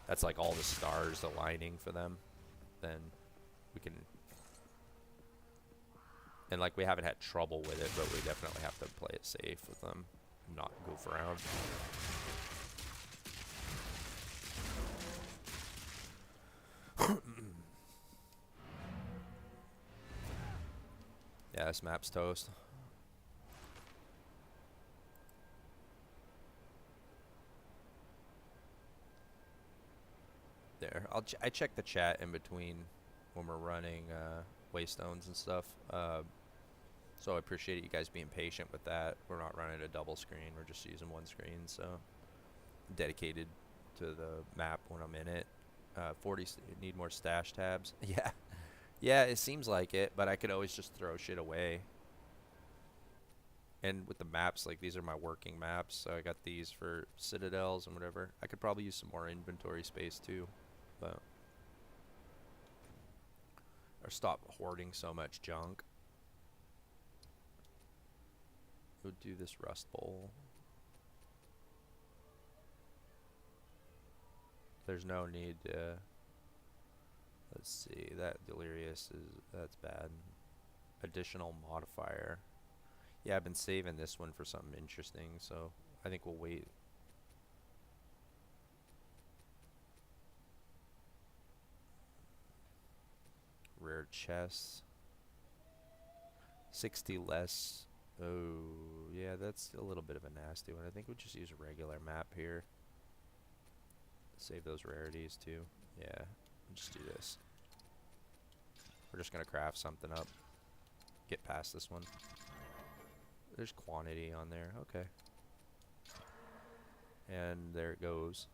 That's like all the stars aligning for them. Then we can, and like we haven't had trouble with it, but we definitely have to play it safe with them, not goof around. Yeah, this map's toast. There, I check the chat in between when we're running Waystones and stuff. So I appreciate you guys being patient with that. We're not running a double screen. We're just using one screen. So I'm dedicated to the map when I'm in it. 40 need more stash tabs. Yeah. Yeah, it seems like it, but I could always just throw shit away. And with the maps, like, these are my working maps, so I got these for citadels and whatever. I could probably use some more inventory space too, but or stop hoarding so much junk. We'll do this Rust Bowl. There's no need to. Let's see, that Delirious that's bad. Additional modifier. Yeah, I've been saving this one for something interesting, so I think we'll wait. Rare chests. 60 less. Oh, yeah, that's a little bit of a nasty one. I think we'll just use a regular map here. Save those rarities too. Yeah, we'll just do this. We're just gonna craft something up. Get past this one. There's quantity on there. Okay. And there it goes.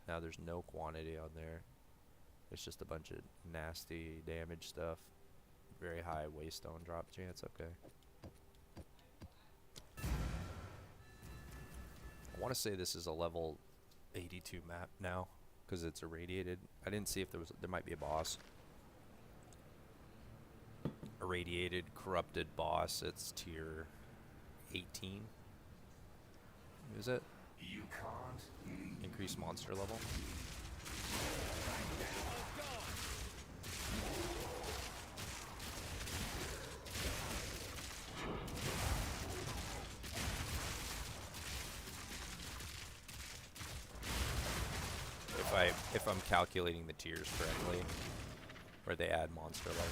Now there's no quantity on there. It's just a bunch of nasty damage stuff. Very high waystone drop chance. Okay. I want to say this is a level 82 map now because it's irradiated. I didn't see if there might be a boss. Irradiated, corrupted boss. It's tier 18. Is it? You can't. Increase monster level. If I'm calculating the tiers correctly, where they add monster level.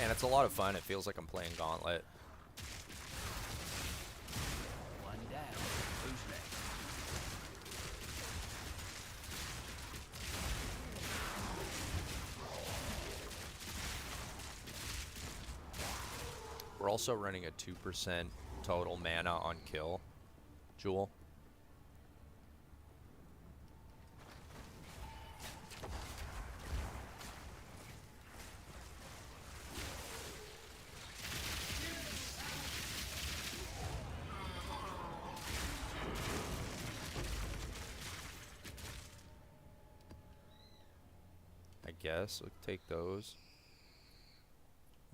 And it's a lot of fun. It feels like I'm playing Gauntlet. One down. Who's next? We're also running a 2% total mana on kill jewel. guess. We'll take those.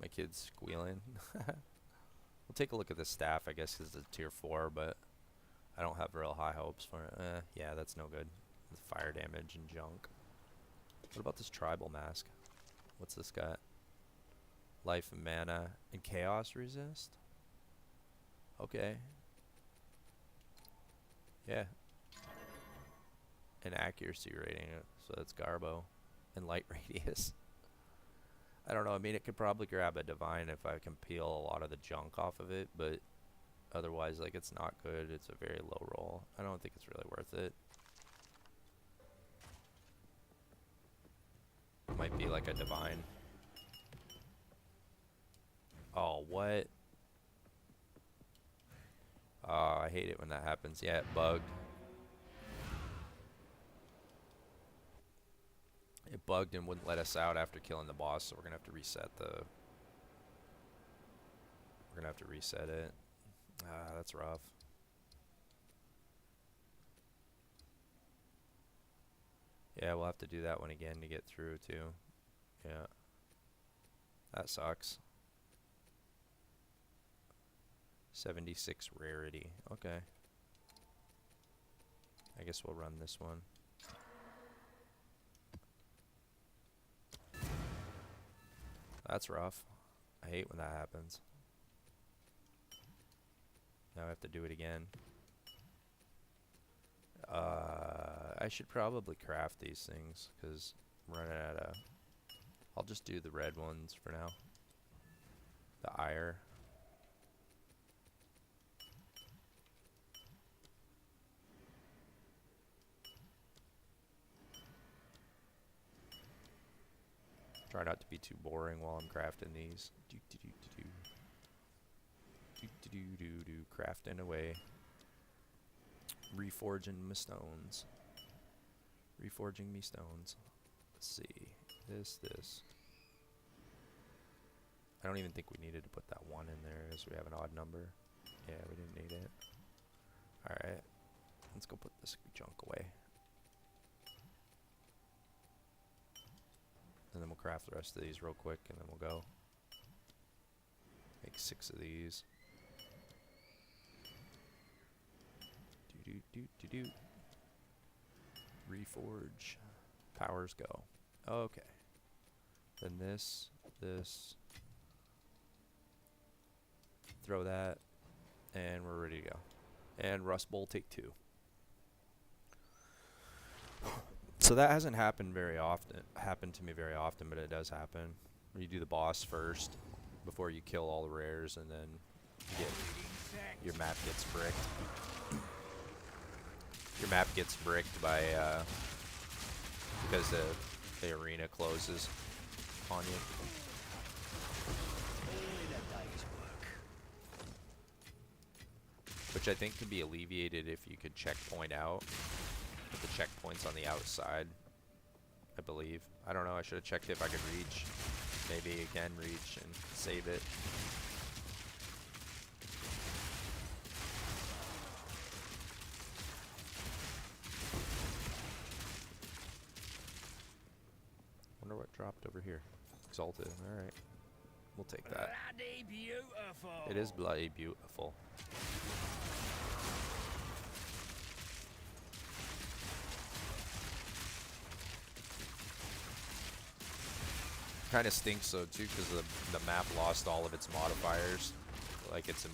My kid's squealing. We'll take a look at the staff, I guess, because it's a tier 4, but I don't have real high hopes for it. Yeah, that's no good. With fire damage and junk. What about this tribal mask? What's this got? Life, mana, and chaos resist? Okay. Yeah. And accuracy rating, so that's Garbo. And light radius. I don't know, I mean, it could probably grab a divine if I can peel a lot of the junk off of it, but otherwise, like, it's not good. It's a very low roll. I don't think it's really worth it. It might be like a divine. Oh, what? Oh, I hate it when that happens. Yeah, it bugged. It bugged and wouldn't let us out after killing the boss, so we're gonna have to reset the... We're gonna have to reset it. Ah, that's rough. Yeah, we'll have to do that one again to get through, too. Yeah. That sucks. 76 rarity. Okay. I guess we'll run this one. That's rough. I hate when that happens. Now I have to do it again. I should probably craft these things, because I'm running out of... I'll just do the red ones for now. The ire. Try not to be too boring while I'm crafting these. Crafting away. Reforging my stones. Reforging me stones. Let's see. This. I don't even think we needed to put that 1 in there, as we have an odd number. Yeah, we didn't need it. Alright. Let's go put this junk away. And then we'll craft the rest of these real quick, and then we'll go. Make 6 of these. Do. Reforge. Powers go. Okay. Then this. Throw that. And we're ready to go. And Rust Bowl take 2. So that hasn't happened to me very often, but it does happen. You do the boss first before you kill all the rares, and then your map gets bricked. Your map gets bricked by because the arena closes on you. Which I think could be alleviated if you could checkpoint out. Put the checkpoints on the outside, I believe. I don't know, I should have checked if I could reach. Maybe again reach and save it. Wonder what dropped over here. Exalted, alright. We'll take that. Bloody beautiful. It is bloody beautiful. Kind of stinks though too, because the map lost all of its modifiers. Like so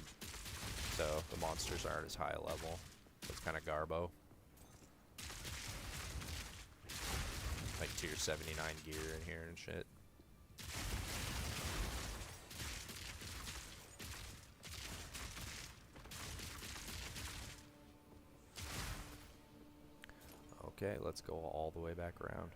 the monsters aren't as high a level. So it's kind of garbo. Like tier 79 gear in here and shit. Okay, let's go all the way back around.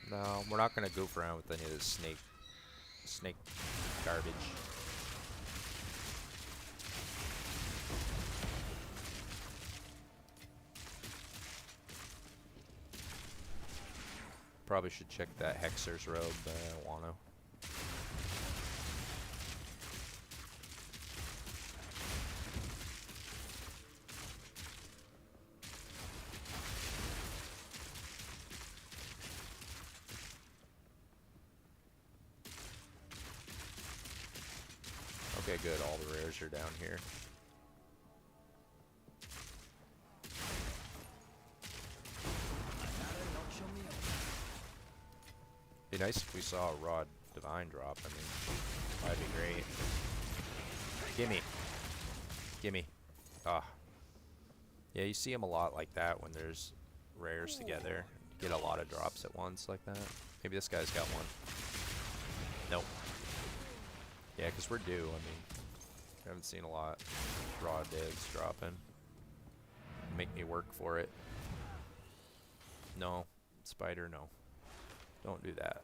No, we're not gonna goof around with any of this snake garbage. Probably should check that Hexer's robe, but I don't want to. good all the rares are down here. Be nice if we saw a raw divine drop. I mean, that'd be great. Gimme. Gimme. Ah. Yeah, you see them a lot like that when there's rares together. You get a lot of drops at once like that. Maybe this guy's got one. Nope. Yeah, because we're due. I mean, I haven't seen a lot raw divs dropping. Make me work for it. No. Spider, no. Don't do that.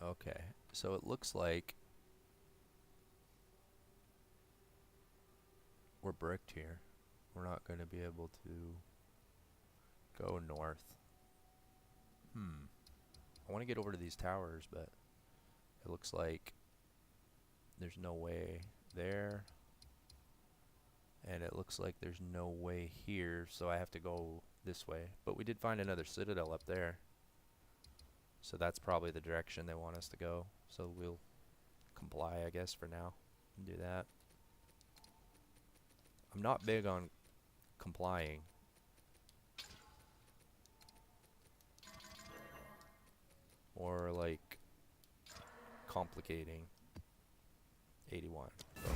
Okay, so it looks like we're bricked here. We're not going to be able to go north. I want to get over to these towers, but it looks like there's no way there. And it looks like there's no way here, so I have to go this way. But we did find another citadel up there. So that's probably the direction they want us to go. So we'll comply, I guess, for now and do that. I'm not big on complying. Or like complicating. 81. So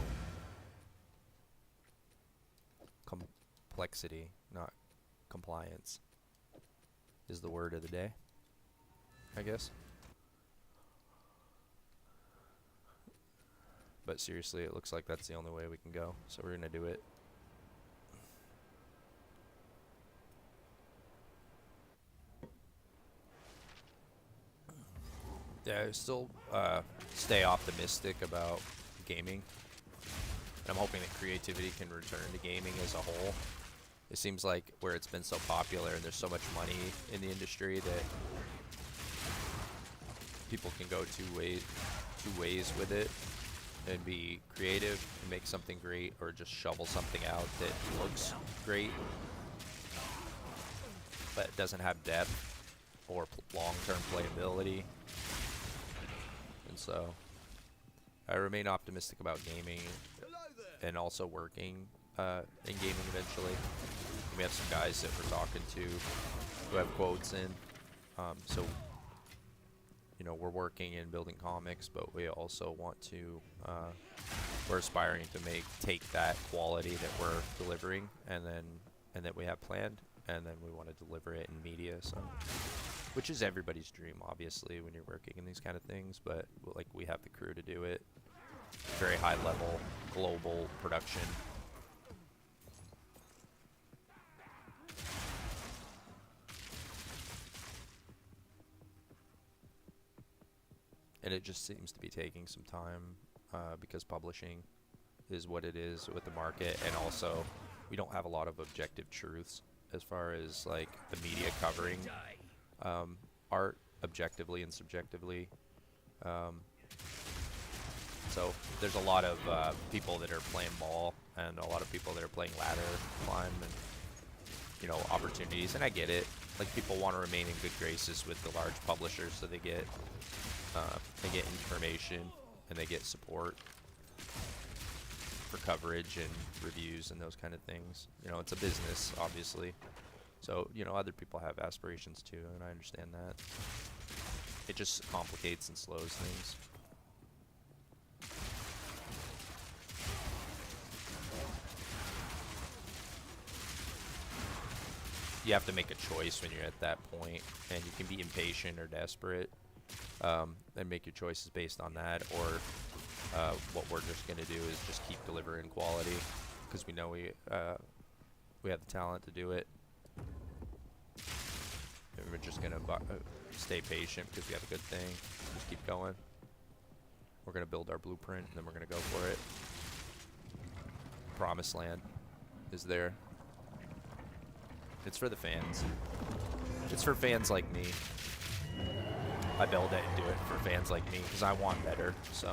complexity, not compliance, is the word of the day, I guess. But seriously, it looks like that's the only way we can go, so we're gonna do it. Yeah, I still stay optimistic about gaming. And I'm hoping that creativity can return to gaming as a whole. It seems like where it's been so popular and there's so much money in the industry that people can go two ways with it and be creative and make something great, or just shovel something out that looks great but doesn't have depth or long-term playability. And so I remain optimistic about gaming and also working in gaming eventually. We have some guys that we're talking to who have quotes in. So, you know, we're working in building comics, but we also want to, we're aspiring to take that quality that we're delivering and that we have planned, and then we want to deliver it in media. So, which is everybody's dream, obviously, when you're working in these kind of things, but like we have the crew to do it. Very high level, global production. And it just seems to be taking some time because publishing is what it is with the market, and also we don't have a lot of objective truths as far as like the media covering art objectively and subjectively. So there's a lot of people that are playing ball and a lot of people that are playing ladder climb and, you know, opportunities. And I get it. Like, people want to remain in good graces with the large publishers, so they get information and they get support for coverage and reviews and those kind of things. You know, it's a business, obviously. So, you know, other people have aspirations too, and I understand that. It just complicates and slows things. You have to make a choice when you're at that point, and you can be impatient or desperate, and make your choices based on that, or what we're just going to do is just keep delivering quality, because we know we have the talent to do it. And we're just going to stay patient because we have a good thing. Just keep going. We're going to build our blueprint, and then we're going to go for it. Promised land is there. It's for the fans. It's for fans like me. I build it and do it for fans like me because I want better, so.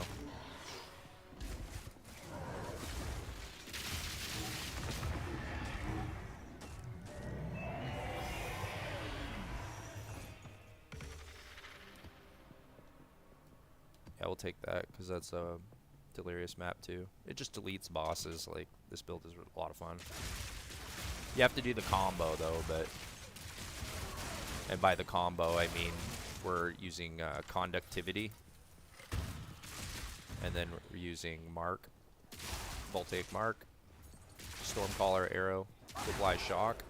Yeah, we'll take that because that's a delirious map too. It just deletes bosses. Like, this build is a lot of fun. You have to do the combo though, but... And by the combo, I mean we're using conductivity. And then we're using mark, voltaic mark, stormcaller arrow, to apply shock,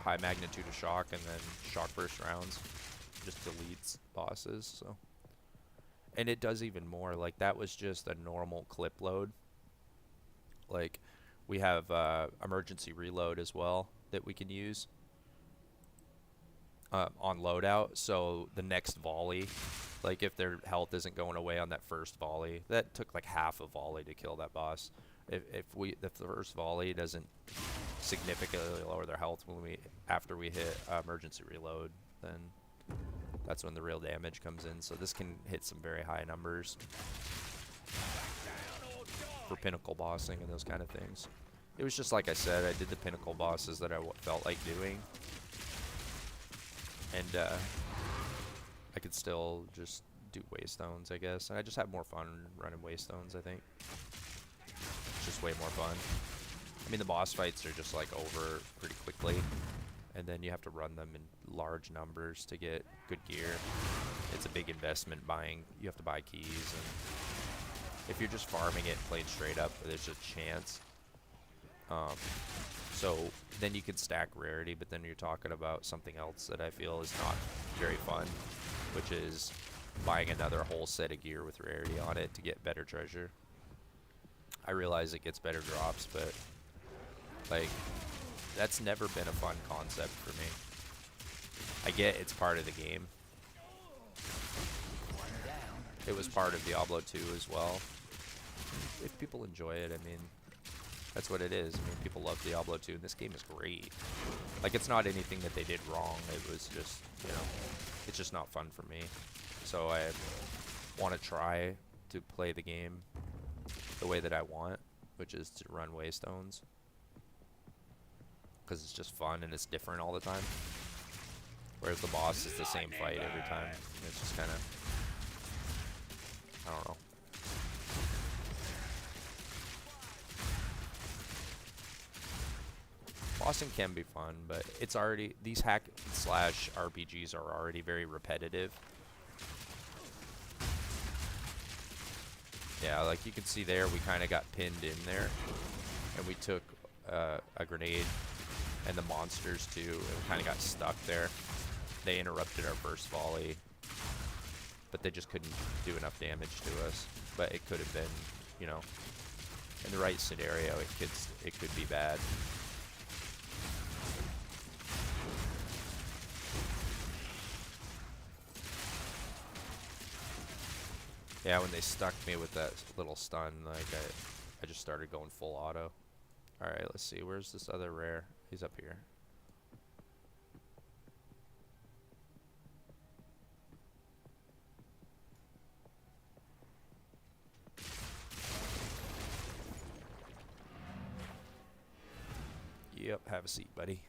high magnitude of shock, and then shock burst rounds. Just deletes bosses, so. And it does even more. Like, that was just a normal clip load. Like, we have emergency reload as well that we can use on loadout. So the next volley, like if their health isn't going away on that first volley, that took like half a volley to kill that boss. If the first volley doesn't significantly lower their health after we hit emergency reload, then that's when the real damage comes in. So this can hit some very high numbers for pinnacle bossing and those kind of things. It was just like I said, I did the pinnacle bosses that I felt like doing, and I could still just do waystones, I guess. And I just have more fun running waystones, I think. It's just way more fun. I mean, the boss fights are just like over pretty quickly, and then you have to run them in large numbers to get good gear. It's a big investment buying. You have to buy keys, and if you're just farming it playing straight up, there's a chance. So then you can stack rarity, but then you're talking about something else that I feel is not very fun, which is buying another whole set of gear with rarity on it to get better treasure. I realize it gets better drops, but like, that's never been a fun concept for me. I get it's part of the game. It was part of Diablo 2 as well. If people enjoy it, I mean, that's what it is. I mean, people love Diablo 2, and this game is great. Like, it's not anything that they did wrong. It was just, you know, it's just not fun for me. So I want to try to play the game the way that I want, which is to run waystones. Because it's just fun and it's different all the time. Whereas the boss is the same fight every time. It's just kind of, I don't know. Bossing can be fun, but it's already, these hack slash RPGs are already very repetitive. Yeah, like you can see there, we kind of got pinned in there, and we took a grenade and the monsters too, and we kind of got stuck there. They interrupted our first volley, but they just couldn't do enough damage to us. But it could have been, you know, in the right scenario, it could be bad. Yeah, when they stuck me with that little stun, like I just started going full auto. Alright, let's see, where's this other rare? He's up here. Yep, have a seat, buddy.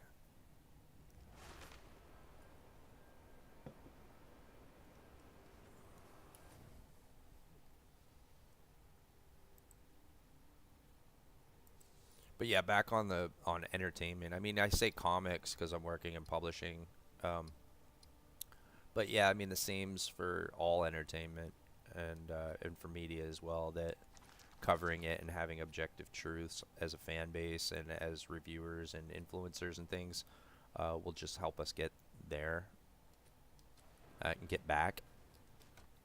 But yeah, back on entertainment. I mean, I say comics because I'm working in publishing. But yeah, I mean, the same's for all entertainment and for media as well, that covering it and having objective truths as a fan base and as reviewers and influencers and things will just help us get there and get back.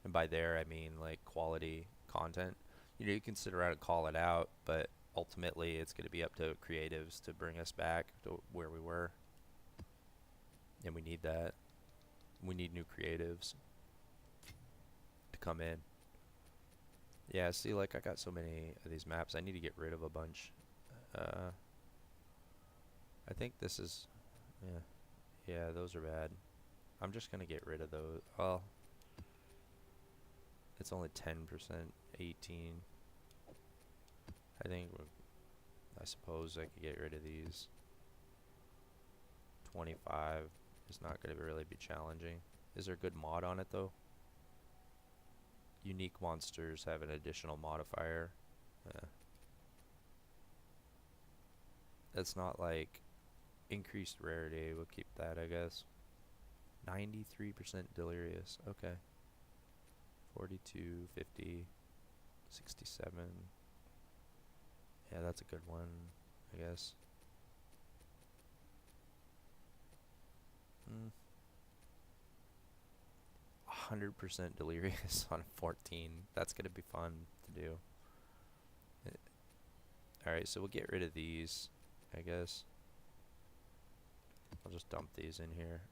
And by there, I mean like quality content. You know, you can sit around and call it out, but ultimately it's going to be up to creatives to bring us back to where we were. And we need that. We need new creatives to come in. Yeah, see, like, I got so many of these maps. I need to get rid of a bunch. I think this is... Yeah, those are bad. I'm just going to get rid of those. Well, it's only 10%, 18. I suppose I could get rid of these. 25 is not going to really be challenging. Is there a good mod on it, though? unique monsters have an additional modifier. That's not like increased rarity. We'll keep that, I guess. 93% delirious. Okay. 42, 50, 67. Yeah, that's a good one, I guess. 100% delirious on 14. That's gonna be fun to do. Alright, so we'll get rid of these, I guess. I'll just dump these in here.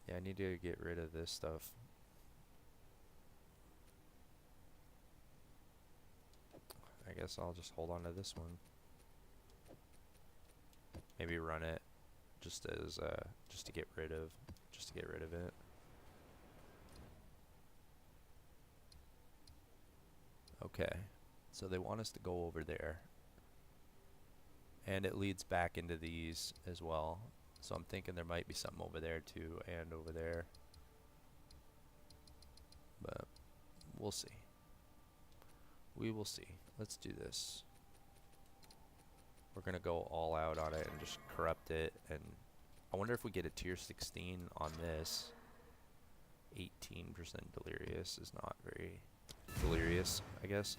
Yeah, I need to get rid of this stuff. I guess I'll just hold on to this one. Maybe run it just as just to get rid of it. Okay. So they want us to go over there. And it leads back into these as well. So I'm thinking there might be something over there too, and over there. But we'll see. We will see. Let's do this. We're gonna go all out on it and just corrupt it. And I wonder if we get a tier 16 on this. 18% delirious is not very delirious, I guess.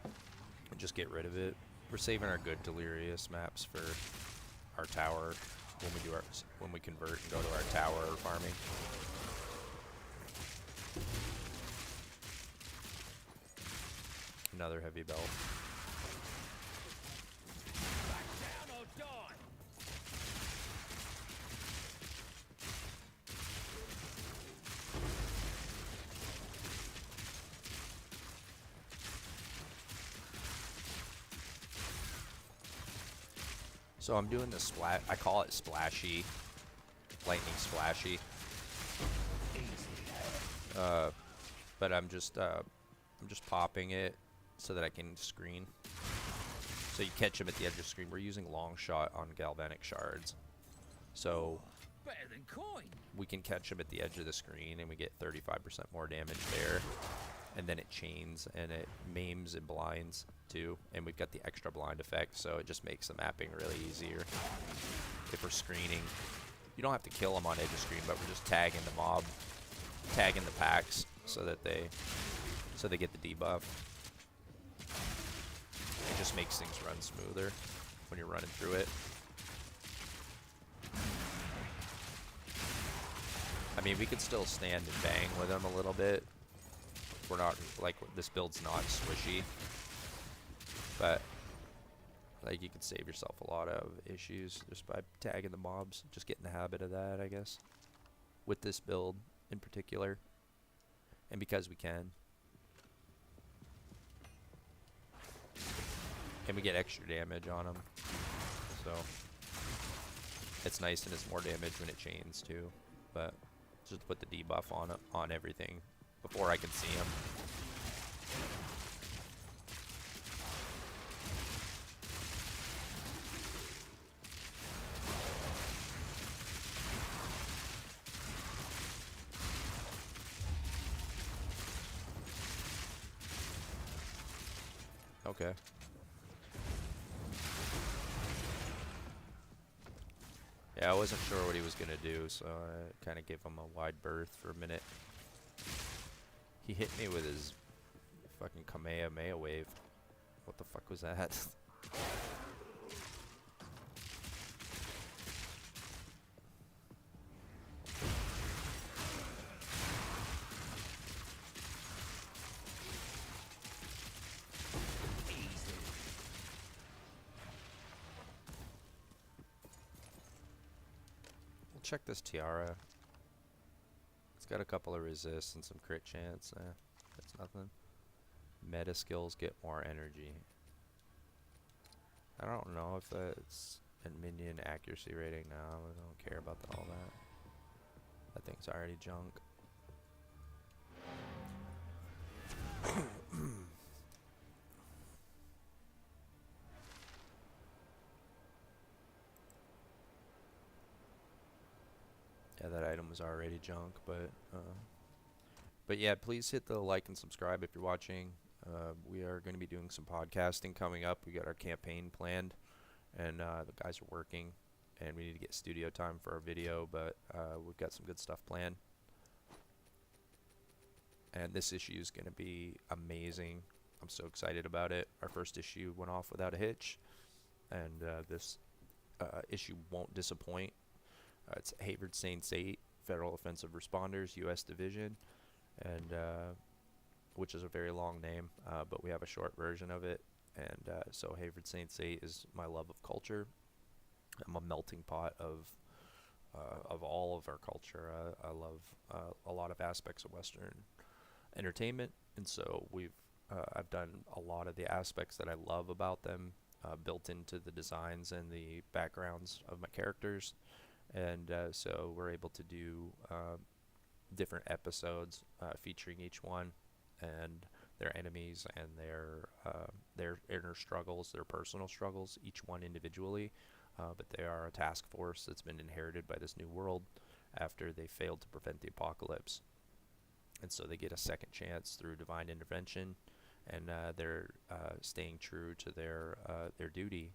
And just get rid of it. We're saving our good delirious maps for our tower when we convert and go to our tower farming. Another heavy belt. Back down or die. So I'm doing the splat. I call it splashy, lightning splashy. But I'm just popping it so that I can screen. So you catch him at the edge of the screen. We're using long shot on galvanic shards, so Better than coin. we can catch him at the edge of the screen, and we get 35% more damage there. And then it chains and it maims and blinds too. And we've got the extra blind effect, so it just makes the mapping really easier. If we're screening, you don't have to kill them on edge of screen, but we're just tagging the mob, tagging the packs so that they get the debuff. It just makes things run smoother when you're running through it. I mean, we could still stand and bang with them a little bit. We're not, like, this build's not swishy. But, like, you can save yourself a lot of issues just by tagging the mobs. Just get in the habit of that, I guess. With this build in particular. And because we can. And we get extra damage on them. So, it's nice, and it's more damage when it chains too. But, just put the debuff on everything before I can see him. Okay. Yeah, I wasn't sure what he was gonna do, so I kind of gave him a wide berth for a minute. He hit me with his fucking Kamehameha wave. What the fuck was that? We'll check this tiara. It's got a couple of resist and some crit chance. That's nothing. Meta skills get more energy. I don't know if that's a minion accuracy rating now. I don't care about all that. That thing's already junk. Yeah, that item was already junk, but yeah, please hit the like and subscribe if you're watching. We are going to be doing some podcasting coming up. We got our campaign planned, and the guys are working, and we need to get studio time for our video, but we've got some good stuff planned. And this issue is going to be amazing. I'm so excited about it. Our first issue went off without a hitch, and this issue won't disappoint. It's Hayward Saints 8, Federal Offensive Responders, U.S. Division, and which is a very long name, but we have a short version of it. And so Hayward Saints 8 is my love of culture. I'm a melting pot of all of our culture. I love a lot of aspects of Western entertainment, and so I've done a lot of the aspects that I love about them built into the designs and the backgrounds of my characters. And so we're able to do different episodes featuring each one and their enemies and their inner struggles, their personal struggles, each one individually. But they are a task force that's been inherited by this new world after they failed to prevent the apocalypse. And so they get a second chance through divine intervention, and they're staying true to their duty,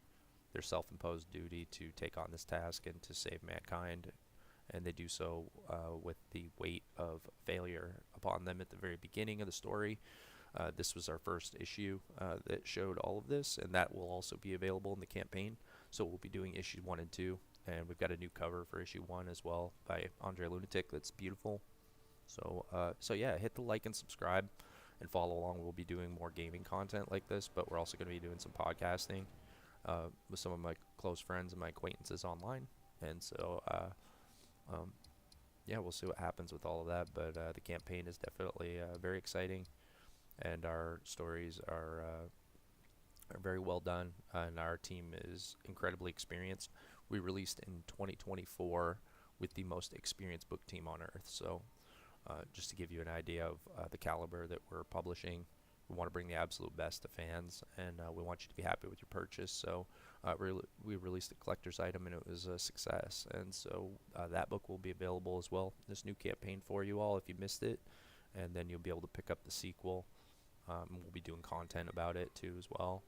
their self-imposed duty to take on this task and to save mankind. And they do so with the weight of failure upon them at the very beginning of the story. This was our first issue that showed all of this, and that will also be available in the campaign. So we'll be doing issues 1 and 2, and we've got a new cover for issue 1 as well by Andre Lunatic that's beautiful. So yeah, hit the like and subscribe and follow along. We'll be doing more gaming content like this, but we're also going to be doing some podcasting with some of my close friends and my acquaintances online. And so yeah, we'll see what happens with all of that. But the campaign is definitely very exciting, and our stories are very well done, and our team is incredibly experienced. We released in 2024 with the most experienced book team on Earth. So just to give you an idea of the caliber that we're publishing, we want to bring the absolute best to fans, and we want you to be happy with your purchase. So we released a collector's item, and it was a success. And so that book will be available as well, this new campaign for you all if you missed it, and then you'll be able to pick up the sequel. We'll be doing content about it too as well.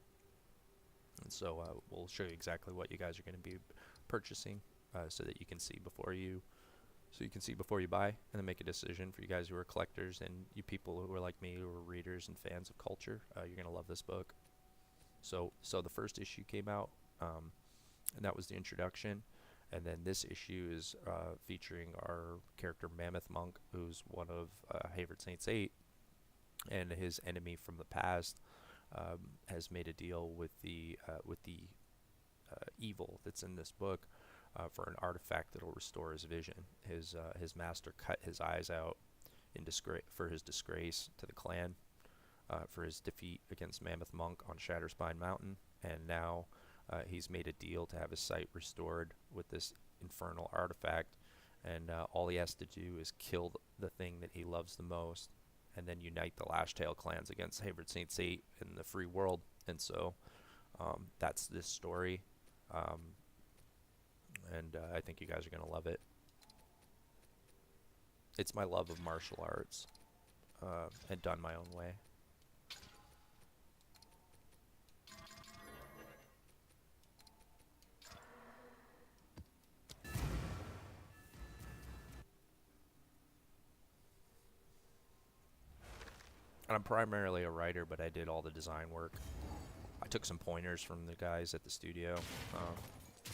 And so we'll show you exactly what you guys are going to be purchasing so that you can see before you buy, and then make a decision. For you guys who are collectors and you people who are like me, who are readers and fans of culture, you're going to love this book. So the first issue came out, and that was the introduction. And then this issue is featuring our character Mammoth Monk, who's one of Hayward Saints 8, and his enemy from the past has made a deal with the evil that's in this book for an artifact that'll restore his vision. His master cut his eyes out in for his disgrace to the clan, for his defeat against Mammoth Monk on Shatterspine Mountain, and now he's made a deal to have his sight restored with this infernal artifact, and all he has to do is kill the thing that he loves the most, and then unite the Lashtail clans against Hayward Saints 8 in the free world. And so that's this story, and I think you guys are going to love it. It's my love of martial arts and done my own way. And I'm primarily a writer, but I did all the design work. I took some pointers from the guys at the studio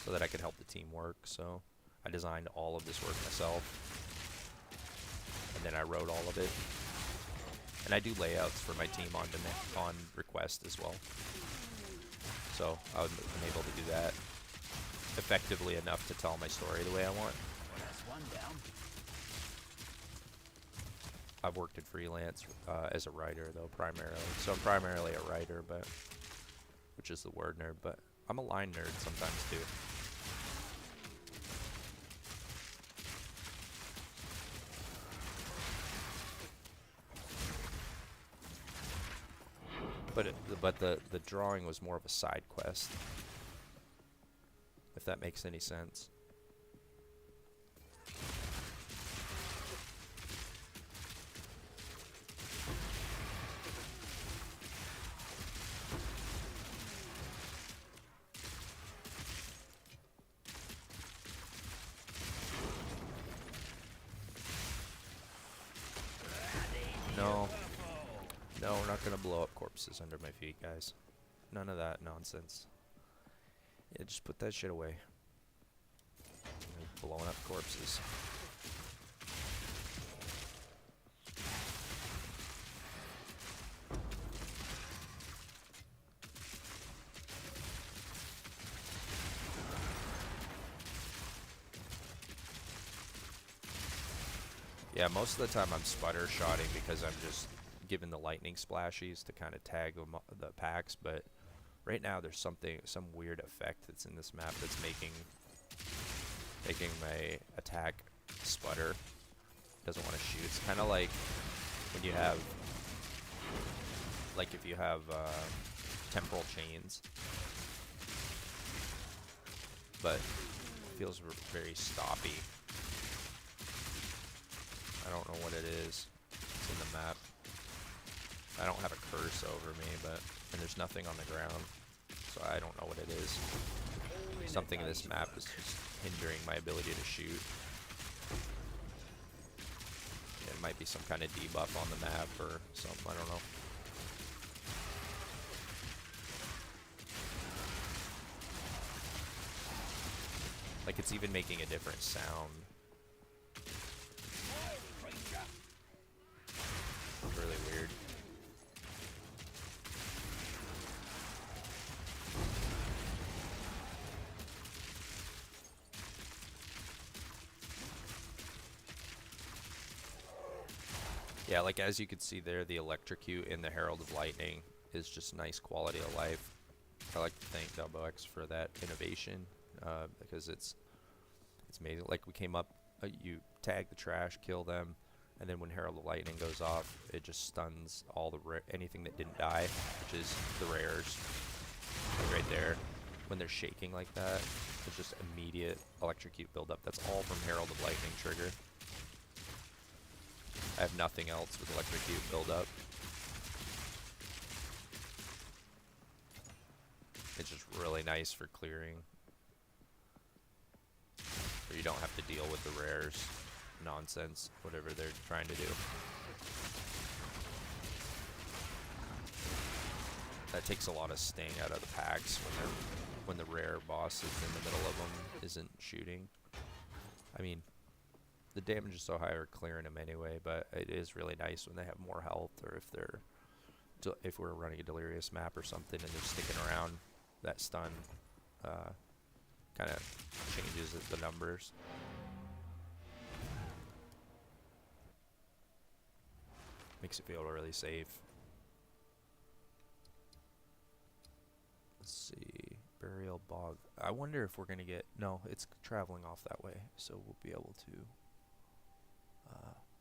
so that I could help the team work. So I designed all of this work myself, and then I wrote all of it. And I do layouts for my team on request as well. So I'm able to do that effectively enough to tell my story the way I want. That's one down. I've worked in freelance as a writer, though, primarily. So I'm primarily a writer, but which is the word nerd, but I'm a line nerd sometimes, too. But the drawing was more of a side quest, if that makes any sense. not gonna blow up corpses under my feet, guys. None of that nonsense. Yeah, just put that shit away. Blowing up corpses. Yeah, most of the time I'm sputter shotting because I'm just giving the lightning splashies to kind of tag the packs, but right now there's some weird effect that's in this map that's making my attack sputter. Doesn't want to shoot. It's kind of like when you have, like if you have temporal chains, but it feels very stoppy. I don't know what it is. It's in the map. I don't have a curse over me, and there's nothing on the ground, so I don't know what it is. Something in this map is just hindering my ability to shoot. Yeah, it might be some kind of debuff on the map or something, I don't know. Like it's even making a different sound. Really weird. Yeah, like as you can see there, the electrocute in the Herald of Lightning is just nice quality of life. I like to thank Double X for that innovation because it's amazing. Like we came up, you tag the trash, kill them, and then when Herald of Lightning goes off, it just stuns all the anything that didn't die, which is the rares. Like right there, when they're shaking like that, it's just immediate electrocute buildup. That's all from Herald of Lightning trigger. I have nothing else with electrocute buildup. It's just really nice for clearing. So you don't have to deal with the rares nonsense, whatever they're trying to do. That takes a lot of sting out of the packs when the rare boss is in the middle of them isn't shooting. I mean, the damage is so high we're clearing them anyway, but it is really nice when they have more health, or if we're running a delirious map or something and they're sticking around. That stun kind of changes the numbers. Makes it feel really safe. Let's see. Burial Bog. I wonder if we're going to get... No, it's traveling off that way, so we'll be able to...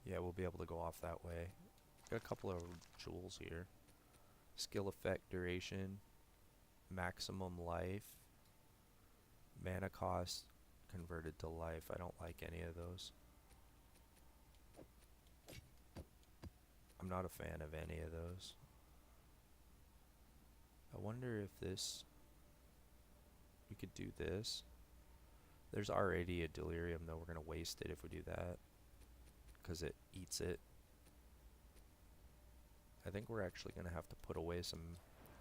yeah, we'll be able to go off that way. Got a couple of jewels here. Skill effect duration. Maximum life. Mana cost converted to life. I don't like any of those. I'm not a fan of any of those. I wonder if this... We could do this. There's already a delirium though. We're going to waste it if we do that, because it eats it. I think we're actually going to have to put away some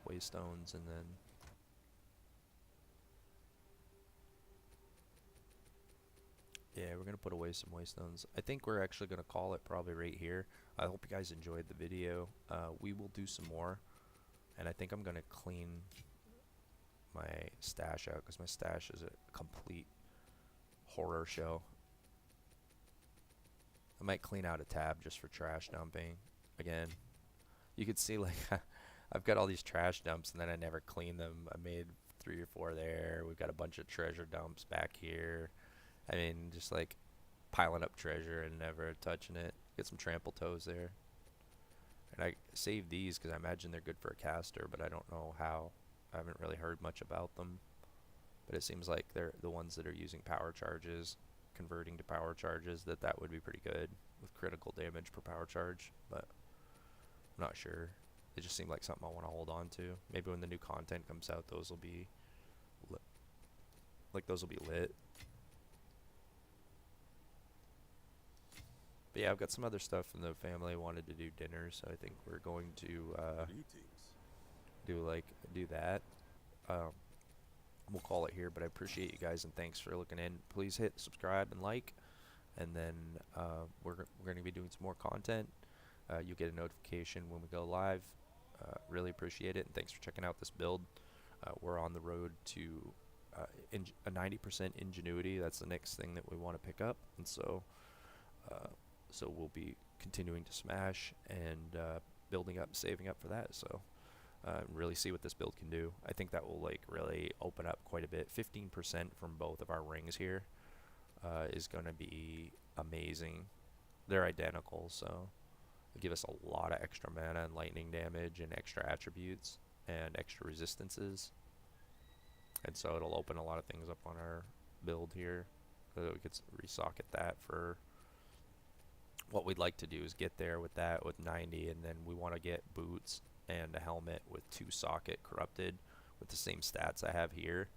waystones and then... Yeah, we're going to put away some waystones. I think we're actually going to call it probably right here. I hope you guys enjoyed the video. We will do some more. And I think I'm going to clean my stash out, because my stash is a complete horror show. I might clean out a tab just for trash dumping. Again, you could see like I've got all these trash dumps and then I never clean them. I made 3 or 4 there. We've got a bunch of treasure dumps back here. I mean, just like piling up treasure and never touching it. Get some trample toes there. And I saved these because I imagine they're good for a caster, but I don't know how. I haven't really heard much about them. But it seems like they're the ones that are using power charges, converting to power charges, that would be pretty good with critical damage per power charge. But I'm not sure. They just seem like something I want to hold on to. Maybe when the new content comes out, those will be lit. Like those will be lit. But yeah, I've got some other stuff in the family. Wanted to do dinner, so I think we're going to Greetings. do that. Um, we'll call it here, but I appreciate you guys and thanks for looking in. Please hit subscribe and like, and then we're going to be doing some more content. You'll get a notification when we go live. Really appreciate it, and thanks for checking out this build. We're on the road to a 90% ingenuity. That's the next thing that we want to pick up, and so we'll be continuing to smash and building up, saving up for that. So really see what this build can do. I think that will like really open up quite a bit. 15% from both of our rings here is going to be amazing. They're identical, so it'll give us a lot of extra mana and lightning damage and extra attributes and extra resistances. And so it'll open a lot of things up on our build here, so that we could resocket that for what we'd like to do is get there with that with 90, and then we want to get boots and a helmet with 2 socket corrupted with the same stats I have here,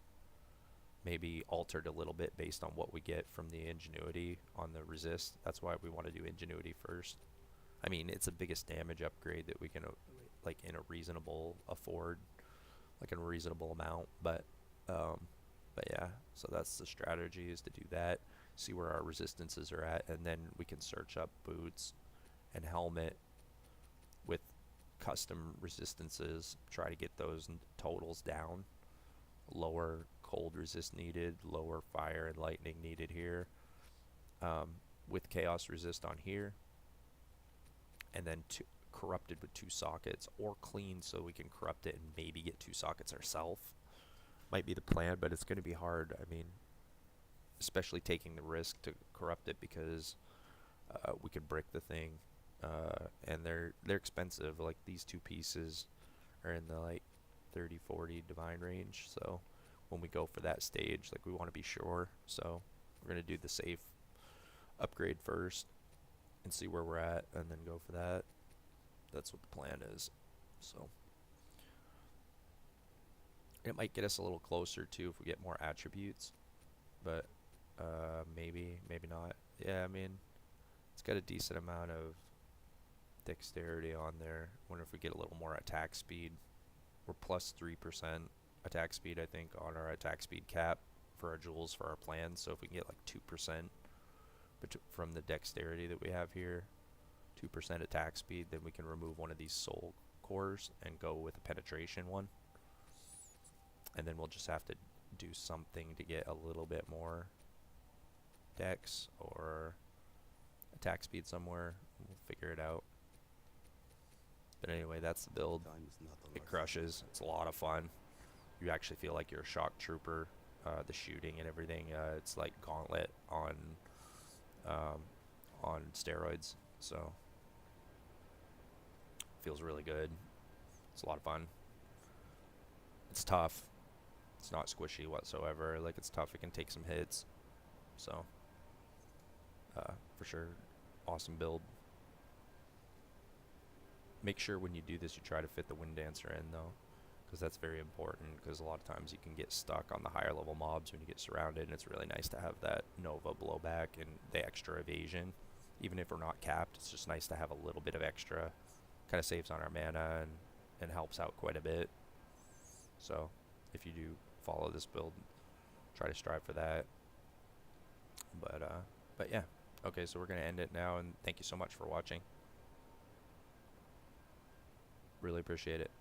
maybe altered a little bit based on what we get from the ingenuity on the resist. That's why we want to do ingenuity first. I mean, it's the biggest damage upgrade that we can like in a reasonable afford, like in a reasonable amount, but yeah, so that's the strategy, is to do that, see where our resistances are at, and then we can search up boots and helmet with custom resistances, try to get those totals down, lower cold resist needed, lower fire and lightning needed here, with chaos resist on here, and then corrupted with 2 sockets, or clean so we can corrupt it and maybe get 2 sockets ourselves. Might be the plan, but it's going to be hard. I mean, especially taking the risk to corrupt it, because we could brick the thing, and they're expensive. Like these 2 pieces are in the like 30-40 divine range, so when we go for that stage, like we want to be sure. So we're going to do the safe upgrade first and see where we're at, and then go for that. That's what the plan is. So it might get us a little closer too if we get more attributes, but maybe not. Yeah, I mean, it's got a decent amount of dexterity on there. Wonder if we get a little more attack speed. We're plus 3% attack speed, I think, on our attack speed cap for our jewels for our plans. So if we can get like 2% from the dexterity that we have here, 2% attack speed, then we can remove one of these soul cores and go with a penetration one. And then we'll just have to do something to get a little bit more dex or attack speed somewhere. We'll figure it out. But anyway, that's the build. It crushes. It's a lot of fun. You actually feel like you're a shock trooper. The shooting and everything. It's like Gauntlet on steroids. So feels really good. It's a lot of fun. It's tough. It's not squishy whatsoever. Like, it's tough. It can take some hits. So for sure, awesome build. Make sure when you do this you try to fit the Wind Dancer in though, because that's very important, because a lot of times you can get stuck on the higher level mobs when you get surrounded, and it's really nice to have that Nova blowback and the extra evasion. Even if we're not capped, it's just nice to have a little bit of extra. Kind of saves on our mana and helps out quite a bit. So if you do follow this build, try to strive for that. But yeah, okay, so we're gonna end it now, and thank you so much for watching. Really appreciate it.